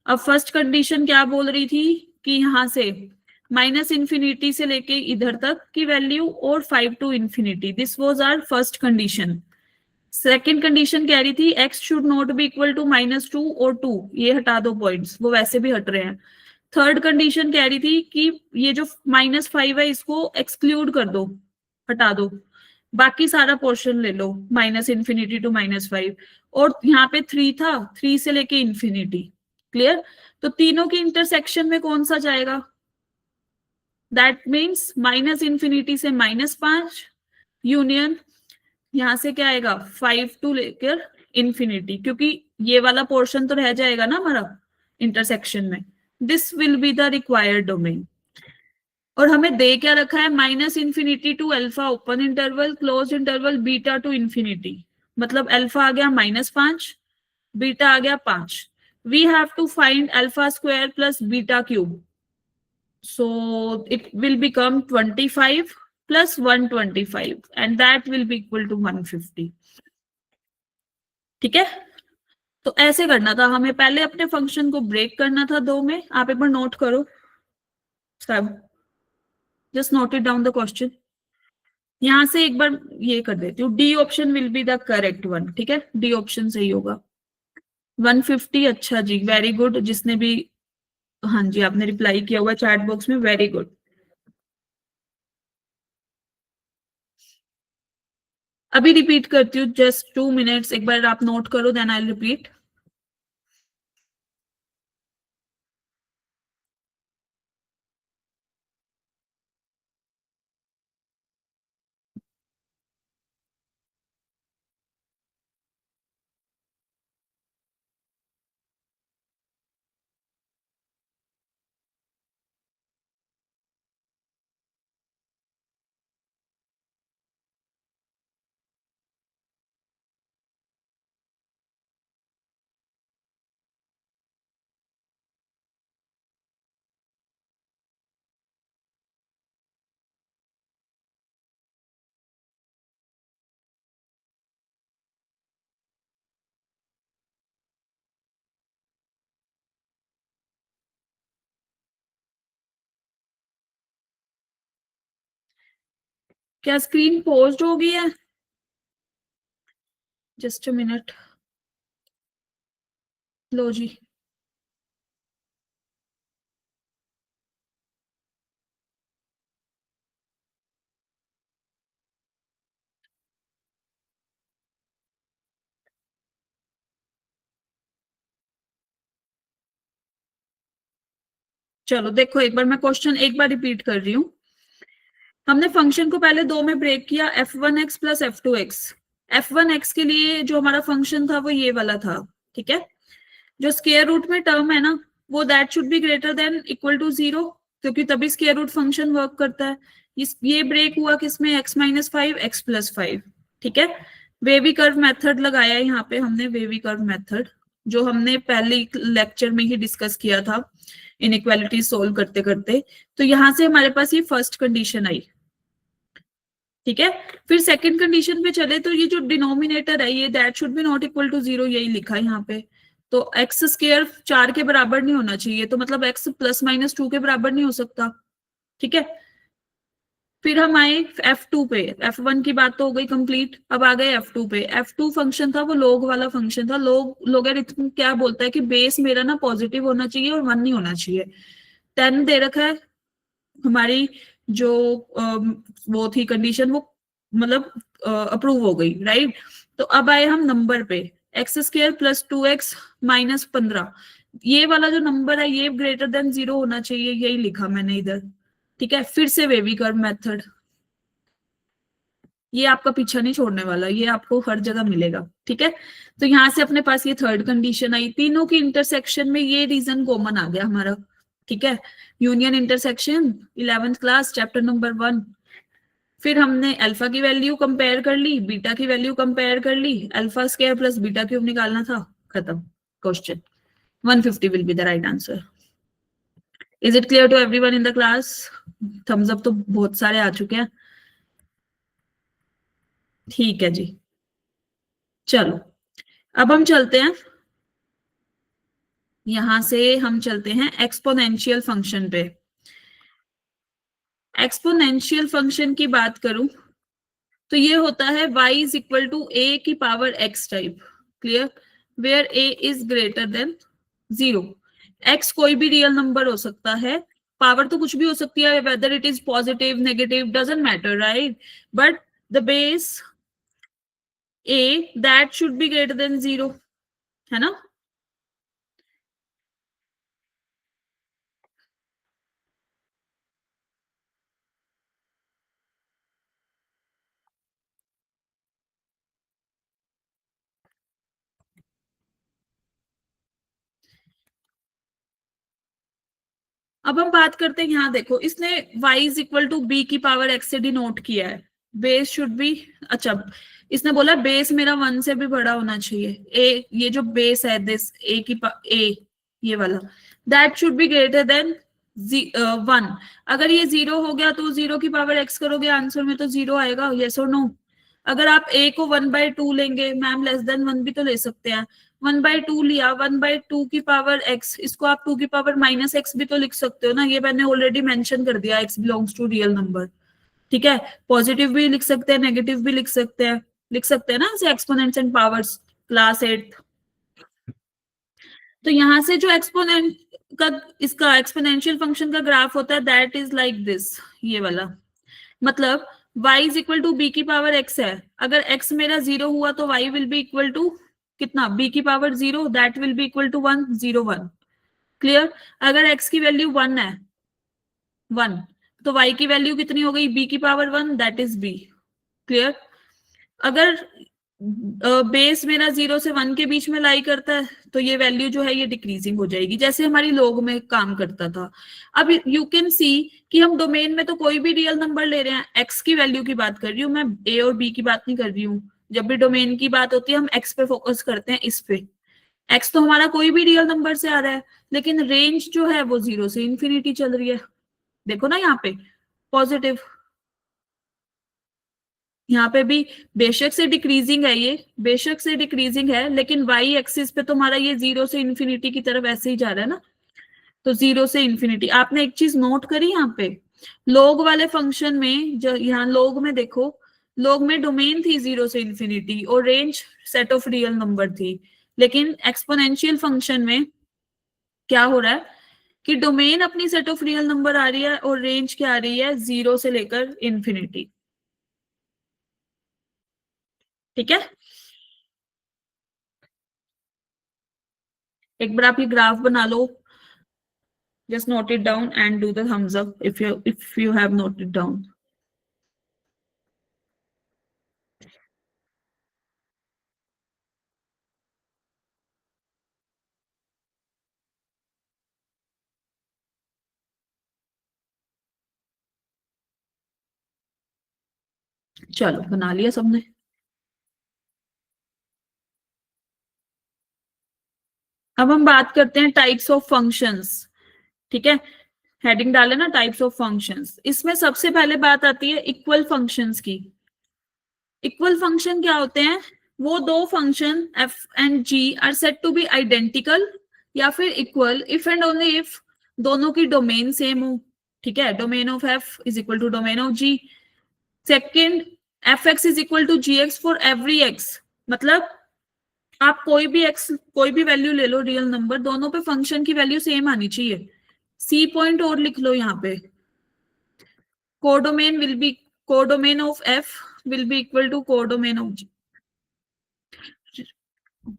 अब फर्स्ट कंडीशन क्या बोल रही थी, कि यहां से माइनस इंफिनिटी से लेके इधर तक की वैल्यू और five to infinity, this was our first condition. Second condition कह रही थी x should not be equal to minus two और टू, ये हटा दो पॉइंट्स, वो वैसे भी हट रहे हैं। थर्ड कंडीशन कह रही थी कि ये जो माइनस फाइव है इसको एक्सक्लूड कर दो, हटा दो, बाकी सारा पोर्शन ले लो, minus infinity to minus five. और यहाँ पे थ्री था, थ्री से लेके इंफिनिटी, क्लियर। तो तीनों के इंटरसेक्शन में कौन सा जाएगा, दैट मीन्स माइनस इंफिनिटी से माइनस पांच यूनियन, यहां से क्या आएगा, फाइव टू लेकर इंफिनिटी, क्योंकि ये वाला पोर्शन तो रह जाएगा ना हमारा इंटरसेक्शन में। This will be the required domain. और हमें दे क्या रखा है, minus infinity to alpha open interval close interval beta to infinity. मतलब अल्फा आ गया माइनस पांच, बीटा आ गया पांच। We have to find alpha square plus beta cube. So it will become 25 plus 125 and that will be equal to 150। ठीक है। तो ऐसे करना था हमें, पहले अपने फंक्शन को ब्रेक करना था दो में। आप एक बार नोट करो सब, just note it down the question. यहां से एक बार ये कर देती हूँ, D option will be the correct one, ठीक है, डी ऑप्शन सही होगा। 150, अच्छा जी, वेरी गुड, जिसने भी, हाँ जी आपने रिप्लाई किया हुआ चैट बॉक्स में, वेरी गुड। अभी रिपीट करती हूँ, जस्ट 2 मिनट्स, एक बार आप नोट करो, देन आई रिपीट। क्या स्क्रीन पोस्ट हो गई है, जस्ट अ मिनट, लो जी। चलो देखो, एक बार मैं क्वेश्चन एक बार रिपीट कर रही हूँ। हमने फंक्शन को पहले दो में ब्रेक किया, f1x प्लस f2x। f1x के लिए जो हमारा फंक्शन था वो ये वाला था, ठीक है। जो स्क्वायर रूट में टर्म है ना, वो that should be greater than equal to 0, क्योंकि तभी स्क्वायर रूट फंक्शन वर्क करता है। ये ब्रेक हुआ किसमें, x-5 x+5, ठीक है। वेवी कर्व मेथड लगाया यहाँ पे हमने, वेवी कर्व मेथड जो हमने पहले लेक्चर में ही डिस्कस किया था इनइक्वालिटी सोल्व करते करते। तो यहां से हमारे पास ये फर्स्ट कंडीशन आई, ठीक है। फिर सेकंड कंडीशन पे चले तो ये जो डिनोमिनेटर है ये that should be not equal to 0, यही लिखा है यहाँ पे। तो एक्स स्क्वायर 4 के बराबर नहीं होना चाहिए, तो मतलब एक्स +-2 के बराबर नहीं हो सकता, ठीक है। फिर हम आए f2 पे, f1 की बात तो हो गई कंप्लीट, अब आ गए f2 पे। f2 फंक्शन था वो लोग वाला फंक्शन था। लोगरिथम क्या बोलता है कि बेस मेरा ना पॉजिटिव होना चाहिए और 1 नहीं होना चाहिए। 10 दे रखा है, हमारी जो वो थी कंडीशन, वो मतलब अप्रूव हो गई, राइट। तो अब आए हम नंबर पे, x² + 2x-15, ये वाला जो नंबर है ये ग्रेटर देन 0 होना चाहिए, यही लिखा मैंने इधर, ठीक है। फिर से वेवी कर्व मेथड, ये आपका पीछा नहीं छोड़ने वाला, ये आपको हर जगह मिलेगा, ठीक है। तो यहां से अपने पास ये थर्ड कंडीशन आई, तीनों की इंटरसेक्शन में ये रीजन कॉमन आ गया हमारा, ठीक है। Union intersection, 11th class chapter number 1। फिर हमने अल्फा की वैल्यू कंपेयर कर ली, बीटा की वैल्यू कंपेयर कर ली, alpha square plus beta cube निकालना था, खत्म question. 150 will be the right answer. Is it clear to everyone in the class? Thumbs up तो बहुत सारे आ चुके हैं, ठीक है जी। चलो अब हम चलते हैं, यहां से हम चलते हैं एक्सपोनेंशियल फंक्शन पे। एक्सपोनेंशियल फंक्शन की बात करूं तो ये होता है y is equal to a की power x type, clear, where a is greater than 0। x कोई भी रियल नंबर हो सकता है, पावर तो कुछ भी हो सकती है, whether it is positive negative doesn't matter, right. But the base a that should be greater than 0, है ना। अब हम बात करते हैं, यहाँ देखो इसने y is equal to b की पावर x से डिनोट किया है, बेस शुड बी, अच्छा इसने बोला बेस मेरा 1 से भी बड़ा होना चाहिए, ए ये जो बेस है दिस ए ये वाला, that should be greater then 1। अगर ये 0 हो गया तो 0 की पावर x करोगे आंसर में तो 0 आएगा, यस और नो। अगर आप a को 1/2 लेंगे, मैम <<1 भी तो ले सकते हैं, 1/2 लिया, 1/2 की पावर x, इसको आप 2 की पावर -x भी तो लिख सकते हो ना, ये मैंने ऑलरेडी मेंशन कर दिया, x belongs to real number, ठीक है। पॉजिटिव भी लिख सकते हैं, नेगेटिव भी लिख सकते हैं ना ऐसे एक्सपोनेंट्स एंड पावर्स, क्लास 8। तो यहां से जो एक्सपोनेंट का, इसका एक्सपोनेंशियल फंक्शन का ग्राफ होता है दैट इज लाइक दिस, ये वाला, मतलब y is equal to b की पावर x है, अगर x मेरा 0 हुआ तो y will be equal to कितना, b की power 0, that will be equal to 1, 0 1, clear. अगर x की वैल्यू 1 है, 1, तो y की वैल्यू कितनी हो गई, b की power 1, that is b, clear. अगर बेस मेरा 0 से 1 के बीच में लाई करता है तो ये वैल्यू जो है ये डिक्रीजिंग हो जाएगी, जैसे हमारी लोग में काम करता था। अब यू कैन सी कि हम डोमेन में तो कोई भी रियल नंबर ले रहे हैं, एक्स की वैल्यू की बात कर रही हूँ मैं, ए और बी की बात नहीं कर रही हूँ। जब भी डोमेन की बात होती है हम एक्स पे फोकस करते हैं, इस पे एक्स तो हमारा कोई भी रियल नंबर से आ रहा है, लेकिन रेंज जो है वो 0 से इंफिनिटी चल रही है, देखो ना यहाँ पे पॉजिटिव, यहाँ पे भी बेशक से डिक्रीजिंग है, ये बेशक से डिक्रीजिंग है, लेकिन वाई एक्सिस पे तो हमारा ये 0 से इन्फिनिटी की तरफ ऐसे ही जा रहा है ना। तो 0 से इन्फिनिटी, आपने एक चीज नोट करी यहाँ पे, लोग वाले फंक्शन में, जो यहाँ लोग में देखो, लोग में डोमेन थी 0 से इन्फिनिटी और range set of real number थी, लेकिन एक्सपोनेंशियल फंक्शन में क्या हो रहा है कि डोमेन अपनी सेट ऑफ रियल नंबर आ रही है और रेंज क्या आ रही है, 0 से लेकर इन्फिनिटी, ठीक है। एक बार आप ये ग्राफ बना लो, Just note it down and do the thumbs up if you have noted down. चलो बना लिया सबने। अब हम बात करते हैं टाइप्स ऑफ फंक्शंस। ठीक है, हेडिंग डाले ना टाइप्स ऑफ फंक्शंस, इसमें सबसे पहले बात आती है इक्वल फंक्शंस की। इक्वल फंक्शन क्या होते हैं? वो दो function f and g are said to be identical या फिर equal if and only if दोनों की डोमेन सेम हो। ठीक है, domain of f is equal to domain of g. Second, f x is equal to g x for every x. मतलब आप कोई भी एक्स, कोई भी वैल्यू ले लो रियल नंबर, दोनों पे फंक्शन की वैल्यू सेम आनी चाहिए। सी पॉइंट और लिख लो यहाँ पे, codomain will be, codomain of f will be equal to codomain of g.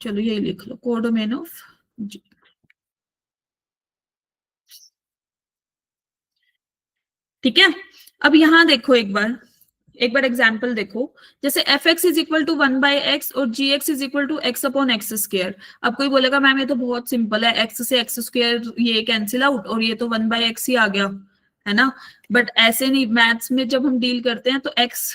चलो यही लिख लो, कोडोमेन ऑफ जी। ठीक है, अब यहां देखो एक बार एग्जाम्पल देखो। जैसे f x is equal to 1/x और g x is equal to x upon x square. अब कोई बोलेगा मैम ये तो बहुत सिंपल है, एक्स से एक्स स्क्र ये कैंसिल आउट और ये तो 1/x ही आ गया, है ना। बट ऐसे नहीं, मैथ्स में जब हम डील करते हैं तो एक्स,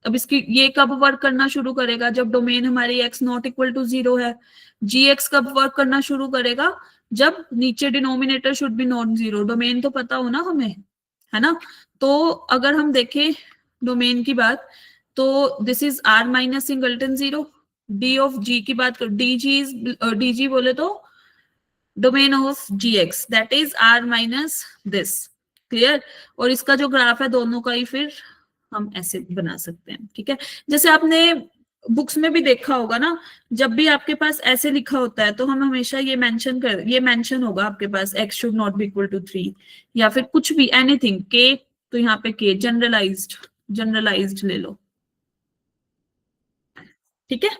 अब इसकी ये कब वर्क करना शुरू करेगा? जब डोमेन हमारी एक्स नॉट इक्वल टू 0 है। जी एक्स कब वर्क करना शुरू करेगा? जब नीचे denominator should be not 0। Domain तो पता हो ना हमें, है ना। तो अगर हम देखें डोमेन की बात, तो this is R minus singleton 0। D of g की बात करो, D g is, D g बोले तो domain of g x that is R minus this. Clear? और इसका जो ग्राफ है दोनों का ही फिर हम ऐसे बना सकते हैं। ठीक है, जैसे आपने बुक्स में भी देखा होगा ना, जब भी आपके पास ऐसे लिखा होता है तो हम हमेशा ये मेंशन होगा आपके पास x should not be equal to 3 या फिर कुछ भी एनीथिंग के, तो यहाँ पे के जनरलाइज्ड, जनरलाइज्ड ले लो। ठीक है,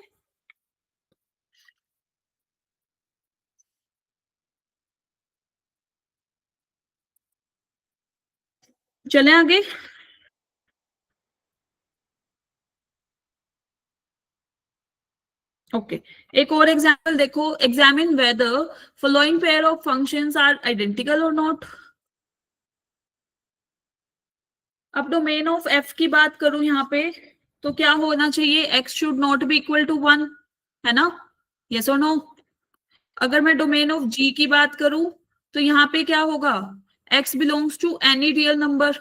चलें आगे। ओके, एक और एग्जांपल देखो, examine whether following pair of functions are identical और नॉट। अब डोमेन ऑफ एफ की बात करूं यहाँ पे, तो क्या होना चाहिए? X should not be equal to 1, है ना। यस और नो? अगर मैं डोमेन ऑफ जी की बात करूं तो यहाँ पे क्या होगा? X belongs to any real number.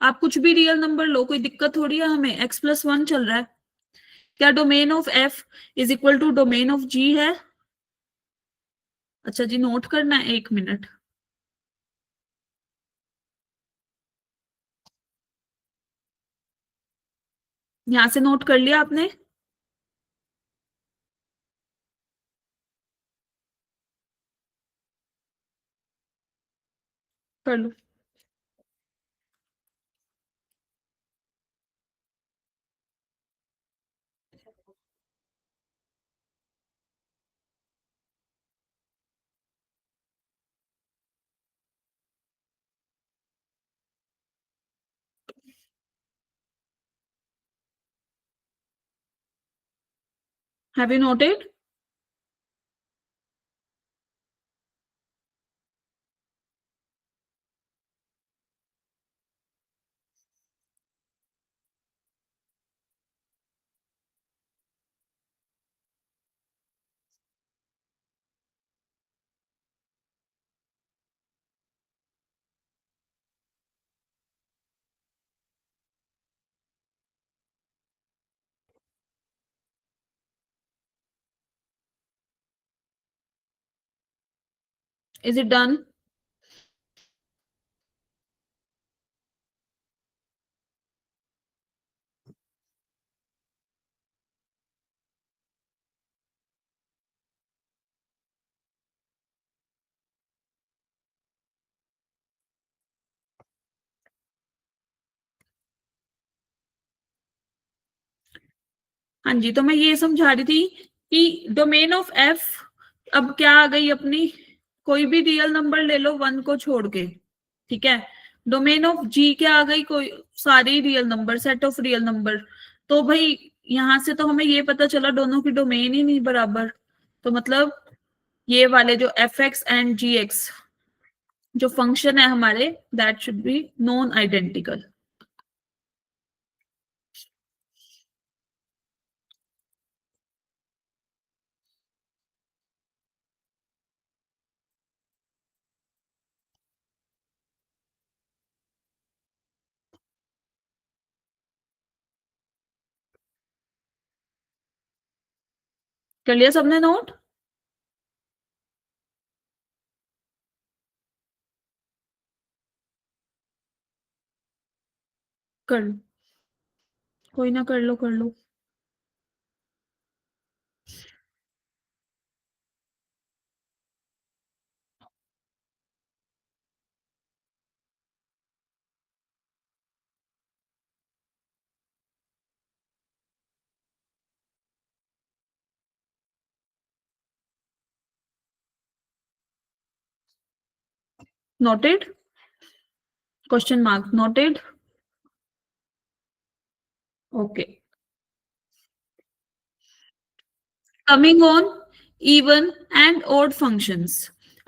आप कुछ भी रियल नंबर लो, कोई दिक्कत थोड़ी है हमें, एक्स प्लस 1 चल रहा है। क्या domain of f is equal to domain of g है? अच्छा जी, नोट करना है, 1 मिनट। यहां से नोट कर लिया आपने? कर लो। Have you noted? Is it done? हाँ जी, तो मैं ये समझा रही थी कि डोमेन ऑफ एफ अब क्या आ गई अपनी, कोई भी रियल नंबर ले लो 1 को छोड़ के, ठीक है। डोमेन ऑफ जी क्या आ गई, कोई सारी real number, set of real number. तो भाई यहां से तो हमें ये पता चला दोनों की डोमेन ही नहीं बराबर, तो मतलब ये वाले जो f x and g x जो फंक्शन है हमारे, that should be non identical. कर लिया सबने नोट? कर लो, कोई ना, कर लो कर लो। Noted? Question mark noted. Okay, coming on even and odd functions.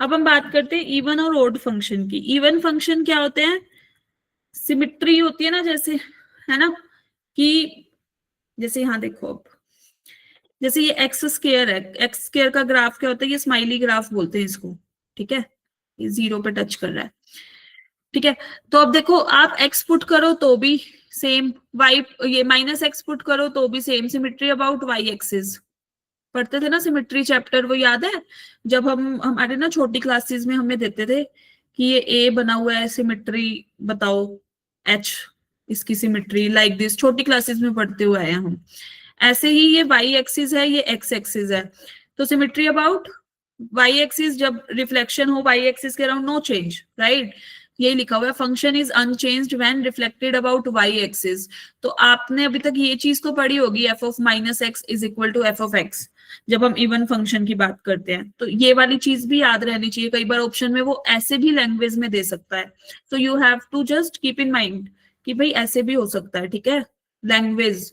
अब हम बात करते हैं इवन और ओड फंक्शन की। इवन फंक्शन क्या होते हैं? सिमिट्री होती है ना, जैसे, है ना, कि जैसे यहाँ देखो, अब जैसे ये एक्स स्क्वायर है, एक्स स्क्वायर का ग्राफ क्या होता है? ये स्माइली ग्राफ बोलते हैं इसको, ठीक है। ये 0 पे टच कर रहा है, ठीक है। तो अब देखो, आप एक्स पुट करो तो भी सेम, वाई ये माइनस एक्स पुट करो तो भी same. Symmetry about y axis पढ़ते थे ना, सिमिट्री चैप्टर, वो याद है? जब हम हमारे ना छोटी क्लासेस में हमें देते थे कि ये ए बना हुआ है, सिमिट्री बताओ एच, इसकी सिमिट्री लाइक दिस, छोटी क्लासेस में पढ़ते हुए आए हैं हम। ऐसे ही ये वाई एक्सिस है, ये एक्स एक्सिस है, तो सिमिट्री अबाउट वाई एक्सिस, जब रिफ्लेक्शन हो वाई एक्सिस के अराउंड, नो चेंज, राइट। यही लिखा हुआ है, function is unchanged when reflected about y axis. तो आपने अभी तक ये चीज तो पढ़ी होगी, f of minus x is equal to f of x, जब हम इवन फंक्शन की बात करते हैं। तो ये वाली चीज भी याद रहनी चाहिए, कई बार ऑप्शन में वो ऐसे भी लैंग्वेज में दे सकता है, तो you have to just keep in mind कि भाई ऐसे भी हो सकता है, ठीक है, लैंग्वेज,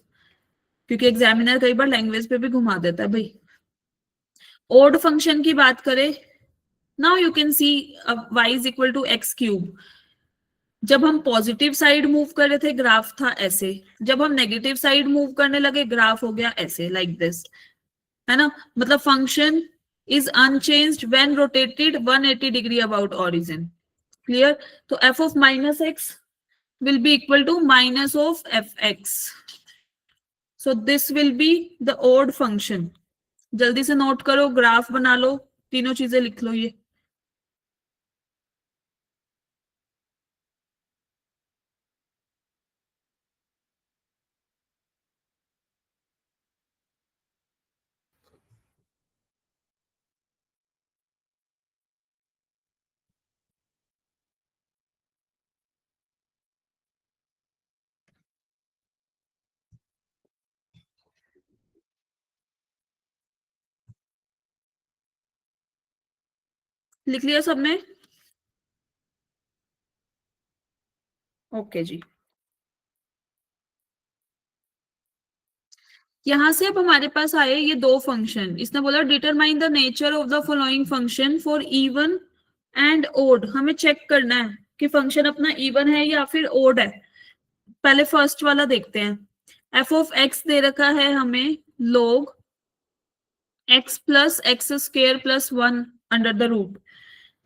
क्योंकि एग्जामिनर कई बार लैंग्वेज पे भी घुमा देता है भाई। ओड फंक्शन की बात करें, now you can see y is equal to x cube. जब हम पॉजिटिव साइड मूव कर रहे थे ग्राफ था ऐसे, जब हम नेगेटिव साइड मूव करने लगे ग्राफ हो गया ऐसे, लाइक दिस, है ना। मतलब function is unchanged when rotated 180 degree about origin. Clear? तो f of minus x will be equal to minus of f x, so this will be the odd function. जल्दी से नोट करो, ग्राफ बना लो, तीनों चीजें लिख लो ये। लिख लिया सबने? ओके जी। यहां से अब हमारे पास आए ये दो फंक्शन। इसने बोला determine the nature of the following function for even and odd. हमें चेक करना है कि फंक्शन अपना इवन है या फिर ओड है। पहले फर्स्ट वाला देखते हैं। एफ ऑफ एक्स दे रखा है हमें log x plus x square plus 1 under the root.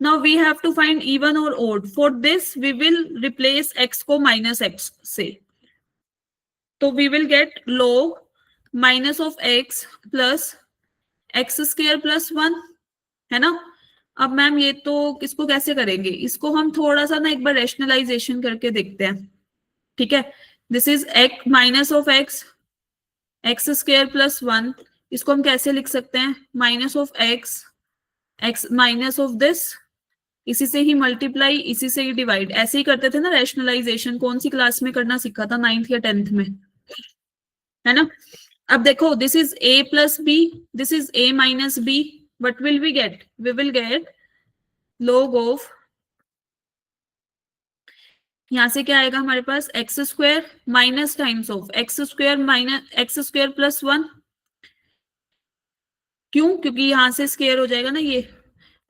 Now we have to find even और odd. For this we will replace x को माइनस एक्स से, तो we will get log minus of x plus x square plus 1, है ना। अब मैम ये तो इसको कैसे करेंगे? इसको हम थोड़ा सा ना एक बार रेशनलाइजेशन करके देखते हैं, ठीक है। This is x minus of x, x square plus 1, इसको हम कैसे लिख सकते हैं? Minus of x, x minus of this, इसी से ही मल्टीप्लाई, इसी से ही डिवाइड। ऐसे ही करते थे ना रेशनलाइजेशन, कौन सी क्लास में करना सीखा था? 9th या 10th में, है ना। अब देखो, this is a plus b, this is a minus b, what will we get? We will get log of, यहां से क्या आएगा हमारे पास, x square minus times of x square minus x square plus one. क्यों? क्योंकि यहां से स्क्वायर हो जाएगा ना ये।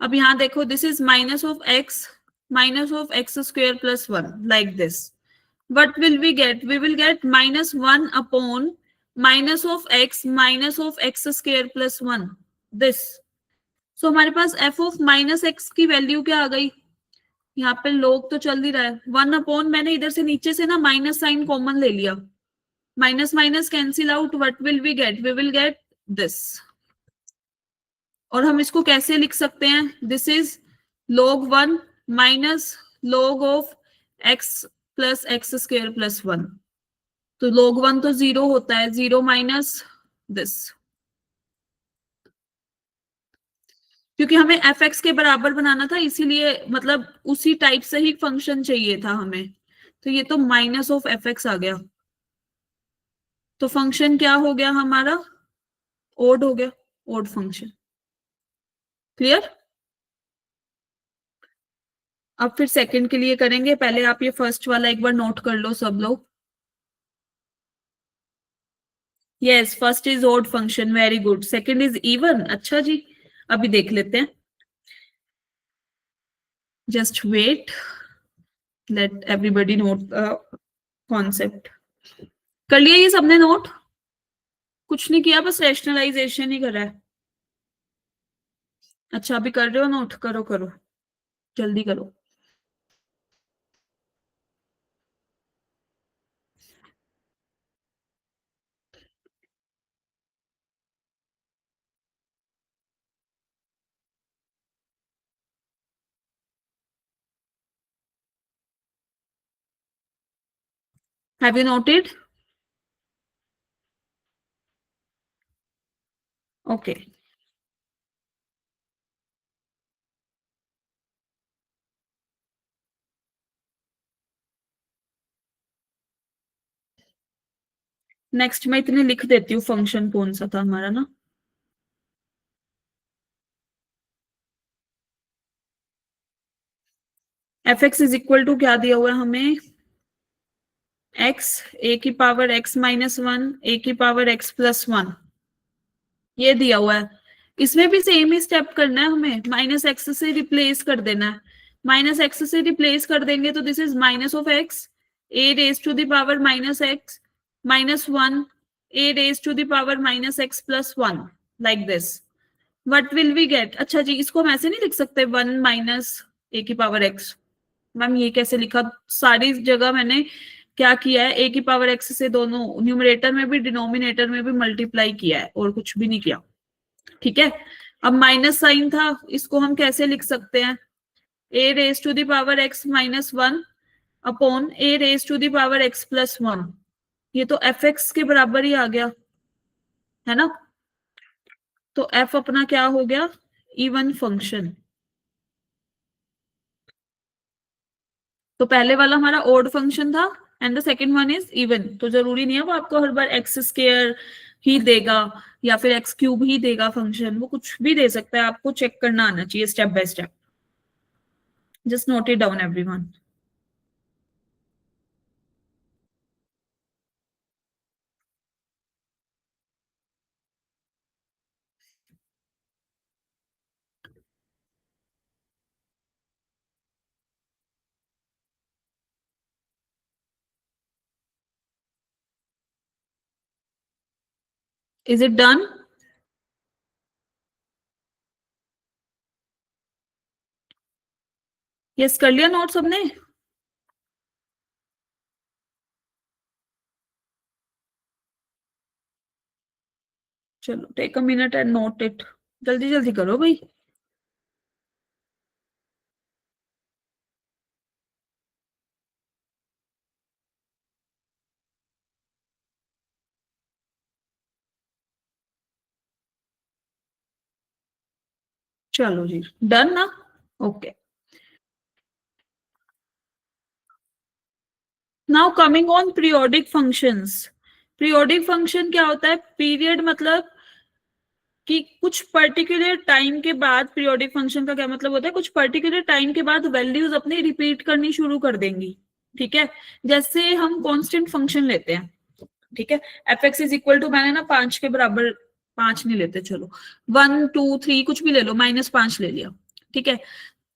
अब यहाँ देखो, this is minus of x square plus one, like this. What will we get? We will get minus one upon minus of x square plus one, this. So हमारे पास एफ ऑफ माइनस एक्स की वैल्यू क्या आ गई? यहाँ पे लोग तो चल ही रहा है, वन अपॉन, मैंने इधर से नीचे से ना माइनस साइन कॉमन ले लिया, minus minus cancel out, what will we get? We will get this. और हम इसको कैसे लिख सकते हैं? This is log one minus log of x plus x square plus one. तो log वन तो जीरो होता है, जीरो माइनस दिस, क्योंकि हमें एफ एक्स के बराबर बनाना था, इसीलिए मतलब उसी टाइप से ही फंक्शन चाहिए था हमें। तो ये तो माइनस ऑफ एफ एक्स आ गया, तो फंक्शन क्या हो गया हमारा? ओड हो गया, ओड फंक्शन। क्लियर? अब फिर सेकंड के लिए करेंगे, पहले आप ये फर्स्ट वाला एक बार नोट कर लो सब लोग। Yes, first is odd function, very good. Second is even, अच्छा जी, अभी देख लेते हैं। Just wait, let everybody note concept. कर लिया ये सबने नोट? कुछ नहीं किया, बस रैशनलाइजेशन ही करा है। अच्छा, अभी कर रहे हो नोट? करो करो, जल्दी करो। Have you noted? Okay, next मैं इतने लिख देती हूँ फंक्शन कौन सा था हमारा ना। F x is equal to क्या दिया हुआ है हमें? एक्स ए की power x minus one, a की पावर एक्स प्लस वन, ये दिया हुआ है। इसमें भी सेम ही स्टेप करना है हमें, माइनस एक्स से रिप्लेस कर देना है। माइनस एक्स से रिप्लेस कर देंगे तो this is minus of x a raise to the power minus x minus one, a raise to the power minus x plus one, like this. What will we get? अच्छा जी, इसको हम ऐसे नहीं लिख सकते, वन माइनस ए की पावर एक्स। मैम ये कैसे लिखा? सारी जगह मैंने क्या किया है, ए की पावर एक्स से दोनों न्यूमरेटर में भी डिनोमिनेटर में भी मल्टीप्लाई किया है, और कुछ भी नहीं किया। ठीक है, अब माइनस साइन था, इसको हम कैसे लिख सकते हैं? A raise to the power x minus one upon a raise to the power x plus one, ये तो एफ एक्स के बराबर ही आ गया है ना। तो एफ अपना क्या हो गया? Even function. तो पहले वाला हमारा ओड फंक्शन था and the second one is even. तो जरूरी नहीं है वो आपको हर बार एक्स स्क्वायर ही देगा या फिर एक्स क्यूब ही देगा फंक्शन, वो कुछ भी दे सकता है, आपको चेक करना आना चाहिए step by step. Just note it down everyone. Is it done? Yes, कर लिया नोट सबने? चलो take a minute and note it, जल्दी जल्दी करो भाई। चलो जी, डन ना? Okay, now coming on periodic functions. Periodic function क्या होता है? पीरियड मतलब कि कुछ पर्टिकुलर टाइम के बाद, पीरियोडिक फंक्शन का क्या मतलब होता है, कुछ पर्टिकुलर टाइम के बाद वैल्यूज अपने रिपीट करनी शुरू कर देंगी। ठीक है, जैसे हम कांस्टेंट फंक्शन लेते हैं, ठीक है, f x is equal to, मैंने ना 5 के बराबर, 5 नहीं लेते, चलो 1 2 3 कुछ भी ले लो, -5 ले लिया, ठीक है।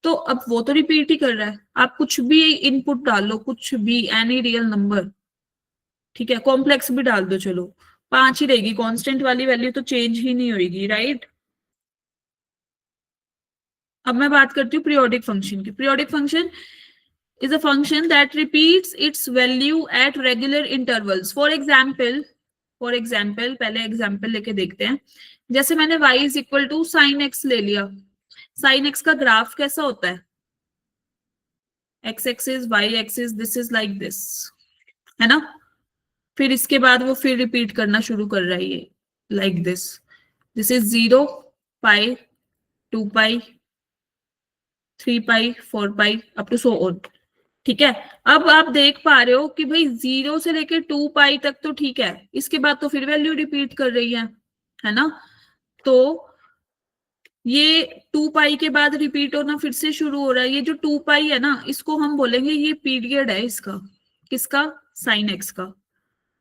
तो अब वो तो रिपीट ही कर रहा है, आप कुछ भी इनपुट डाल लो, कुछ भी, एनी रियल नंबर, ठीक है, कॉम्प्लेक्स भी डाल दो, चलो 5 ही रहेगी, कांस्टेंट वाली वैल्यू तो चेंज ही नहीं होगी, राइट। अब मैं बात करती हूँ पीरियोडिक फंक्शन की। Periodic function is a function that repeats its value at regular intervals. For example, पहले एग्जाम्पल लेके देखते हैं। जैसे मैंने y is equal to sine x ले लिया, साइन एक्स का ग्राफ कैसा होता है, x axis y axis, this is like this, है ना। फिर इसके बाद वो फिर रिपीट करना शुरू कर रहा है, ये like this is 0 pi 2 pi 3 pi 4 pi up to so on, ठीक है। अब आप देख पा रहे हो कि भाई 0 से लेकर 2 पाई तक तो ठीक है, इसके बाद तो फिर वैल्यू रिपीट कर रही है ना। तो ये 2 पाई के बाद रिपीट होना फिर से शुरू हो रहा है, ये जो 2 पाई है ना, इसको हम बोलेंगे ये पीरियड है इसका, किसका, साइन एक्स का,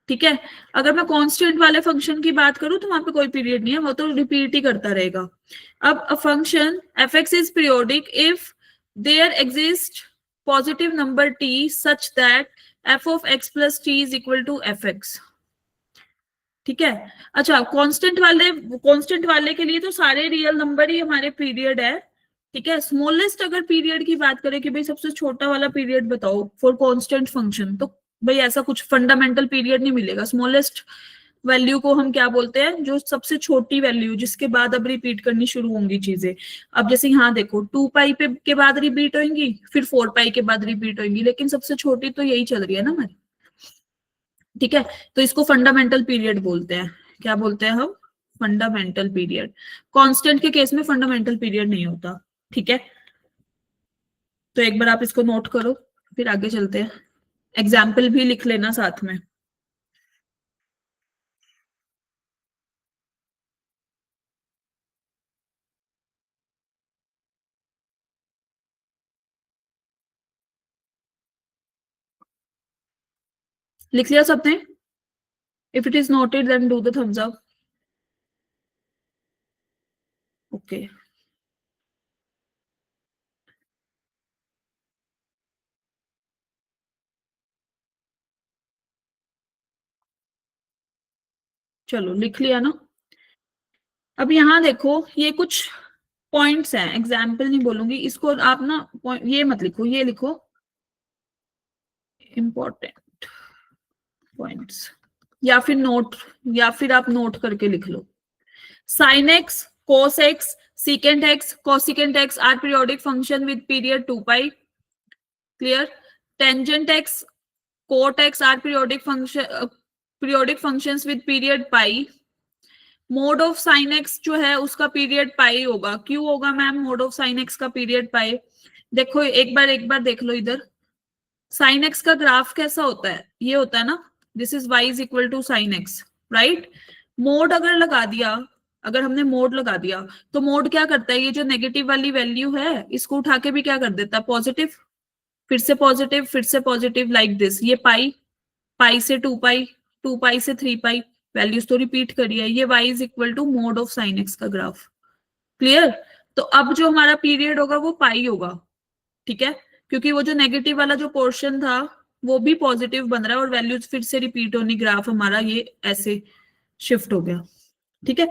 ठीक है। अगर मैं कांस्टेंट वाले फंक्शन की बात करूं तो वहां पे कोई पीरियड नहीं है, वो तो रिपीट ही करता रहेगा। अब a function f x is periodic if there exist positive number t such that f of x plus t is equal to fx, ठीक है। अच्छा, कांस्टेंट वाले के लिए तो सारे रियल नंबर ही हमारे पीरियड है, ठीक है। स्मॉलेस्ट अगर पीरियड की बात करें कि भाई सबसे छोटा वाला पीरियड बताओ फॉर कांस्टेंट फंक्शन, तो भाई ऐसा कुछ फंडामेंटल पीरियड नहीं मिलेगा। स्मॉलेस्ट वैल्यू को हम क्या बोलते हैं, जो सबसे छोटी वैल्यू जिसके बाद अब रिपीट करनी शुरू होंगी चीजें। अब जैसे यहाँ देखो 2 पाई पे के बाद रिपीट होंगी, फिर 4 पाई के बाद रिपीट होंगी, लेकिन सबसे छोटी तो यही चल रही है ना हमारी, ठीक है। तो इसको फंडामेंटल पीरियड बोलते हैं, क्या बोलते हैं हम, फंडामेंटल पीरियड। कांस्टेंट के केस में फंडामेंटल पीरियड नहीं होता, ठीक है। तो एक बार आप इसको नोट करो, फिर आगे चलते हैं, एग्जाम्पल भी लिख लेना साथ में। लिख लिया सबने? If it is noted then do the thumbs up. Okay, चलो लिख लिया ना। अब यहाँ देखो, ये कुछ पॉइंट्स हैं, एग्जाम्पल नहीं बोलूंगी इसको, आप ना ये मत लिखो, ये लिखो इंपॉर्टेंट पॉइंट्स, या फिर नोट, या फिर आप नोट करके लिख लो। Sine x, cos x, secant x, cosecant x are periodic function with period 2 pi. Clear? Tangent x, cot x are periodic functions with period pi. Mode of sine x जो है उसका पीरियड पाई होगा, क्यों होगा ma'am mode of sine x का पीरियड पाई? देखो एक बार देख लो इधर, साइन एक्स का ग्राफ कैसा होता है, ये होता है ना, this is y is equal to sine x, right. Mod अगर लगा दिया, अगर हमने मोड लगा दिया, तो मोड क्या करता है, ये जो नेगेटिव वाली वैल्यू है इसको उठा के भी क्या कर देता है, पॉजिटिव, फिर से पॉजिटिव, फिर से पॉजिटिव, लाइक दिस। ये पाई, पाई से 2 पाई, 2 पाई से 3 पाई, वैल्यूज तो रिपीट करी है। ये y is equal to mod of sine x का ग्राफ। क्लियर? तो अब जो हमारा पीरियड होगा वो पाई होगा, ठीक है, क्योंकि वो जो नेगेटिव वाला जो पोर्शन था वो भी पॉजिटिव बन रहा है और वैल्यूज फिर से रिपीट होनी, ग्राफ हमारा ये ऐसे शिफ्ट हो गया, ठीक है।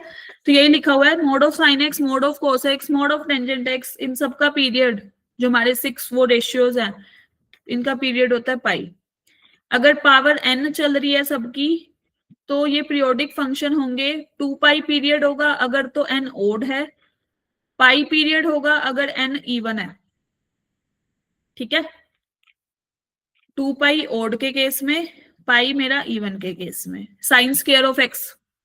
तो यही लिखा हुआ है, mod of sine x, mod of cos x, mod of tangent x, इन सबका पीरियड, जो हमारे 6 वो रेशियोज हैं, इनका पीरियड होता है पाई। अगर पावर n चल रही है सबकी, तो ये पीरियोडिक फंक्शन होंगे, 2 पाई पीरियड होगा अगर तो n ओड है, पाई पीरियड होगा अगर n इवन है, ठीक है। 2 पाई ओड के केस में, पाई मेरा इवन के केस में। Sine square of x,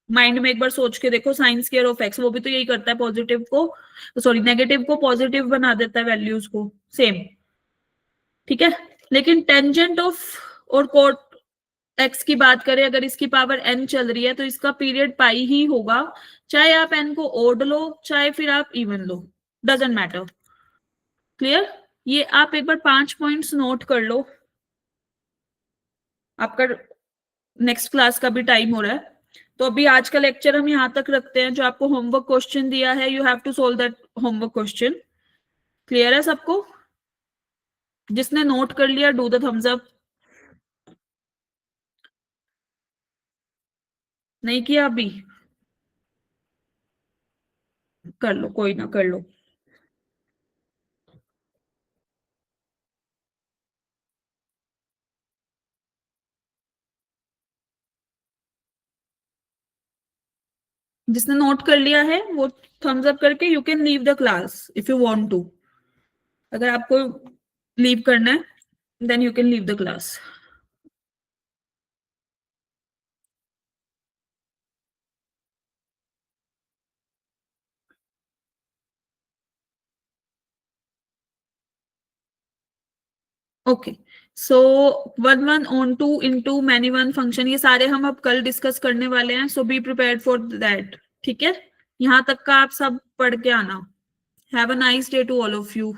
mind में एक बार सोच के देखो, साइन स्क्वायर ऑफ एक्स वो भी तो यही करता है, पॉजिटिव को, सॉरी नेगेटिव को पॉजिटिव बना देता है वैल्यूज को, सेम, ठीक है। लेकिन टेंजेंट ऑफ और कोट एक्स की बात करें, अगर इसकी पावर एन चल रही है तो इसका पीरियड पाई ही होगा, चाहे आप एन को ओड लो चाहे फिर आप even low, doesn't matter. Clear? ये आप एक बार 5 पॉइंट्स नोट कर लो, आपका नेक्स्ट क्लास का भी टाइम हो रहा है। तो अभी आज का लेक्चर हम यहाँ तक रखते हैं। जो आपको होमवर्क क्वेश्चन दिया है, you have to solve that homework question. Clear है सबको? जिसने नोट कर लिया डू द थम्स अप। नहीं किया अभी? कर लो, कोई ना, कर लो। जिसने नोट कर लिया है वो थम्स अप करके you can leave the class if you want to. अगर आपको लीव करना है then you can leave the class. Okay, so one one onto into many one function, ये सारे हम अब कल डिस्कस करने वाले हैं, so be prepared for that. ठीक है, यहाँ तक का आप सब पढ़ के आना। Have a nice day to all of you.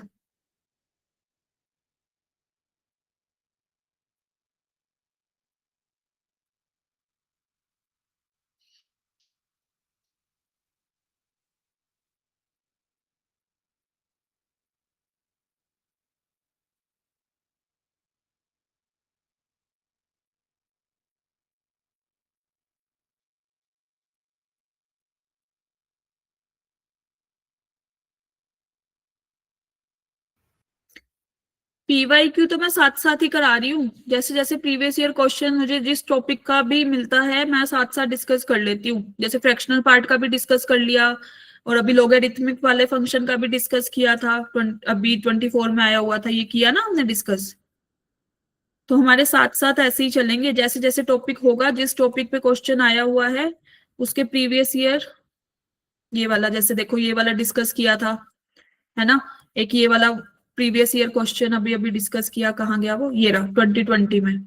PYQ तो मैं साथ साथ ही करा रही हूँ, जैसे जैसे प्रीवियस ईयर क्वेश्चन मुझे जिस टॉपिक का भी मिलता है मैं साथ साथ डिस्कस कर लेती हूँ। जैसे फ्रैक्शनल पार्ट का भी डिस्कस कर लिया, और अभी लोगरिथमिक वाले फंक्शन का भी डिस्कस किया था, अभी 24 में आया हुआ था, ये किया ना हमने डिस्कस। तो हमारे साथ साथ ऐसे ही चलेंगे, जैसे जैसे टॉपिक होगा, जिस टॉपिक पे क्वेश्चन आया हुआ है उसके प्रीवियस ईयर, ये वाला जैसे देखो ये वाला डिस्कस किया था, है ना। एक ये वाला प्रीवियस ईयर क्वेश्चन अभी अभी डिस्कस किया, कहाँ गया वो, ये रहा 2020 में।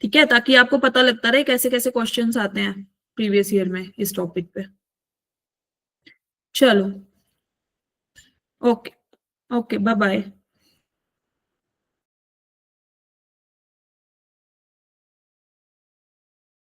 ठीक है, ताकि आपको पता लगता रहे कैसे कैसे क्वेश्चंस आते हैं प्रीवियस ईयर में इस टॉपिक पे। चलो, ओके, ओके, बाय बाय।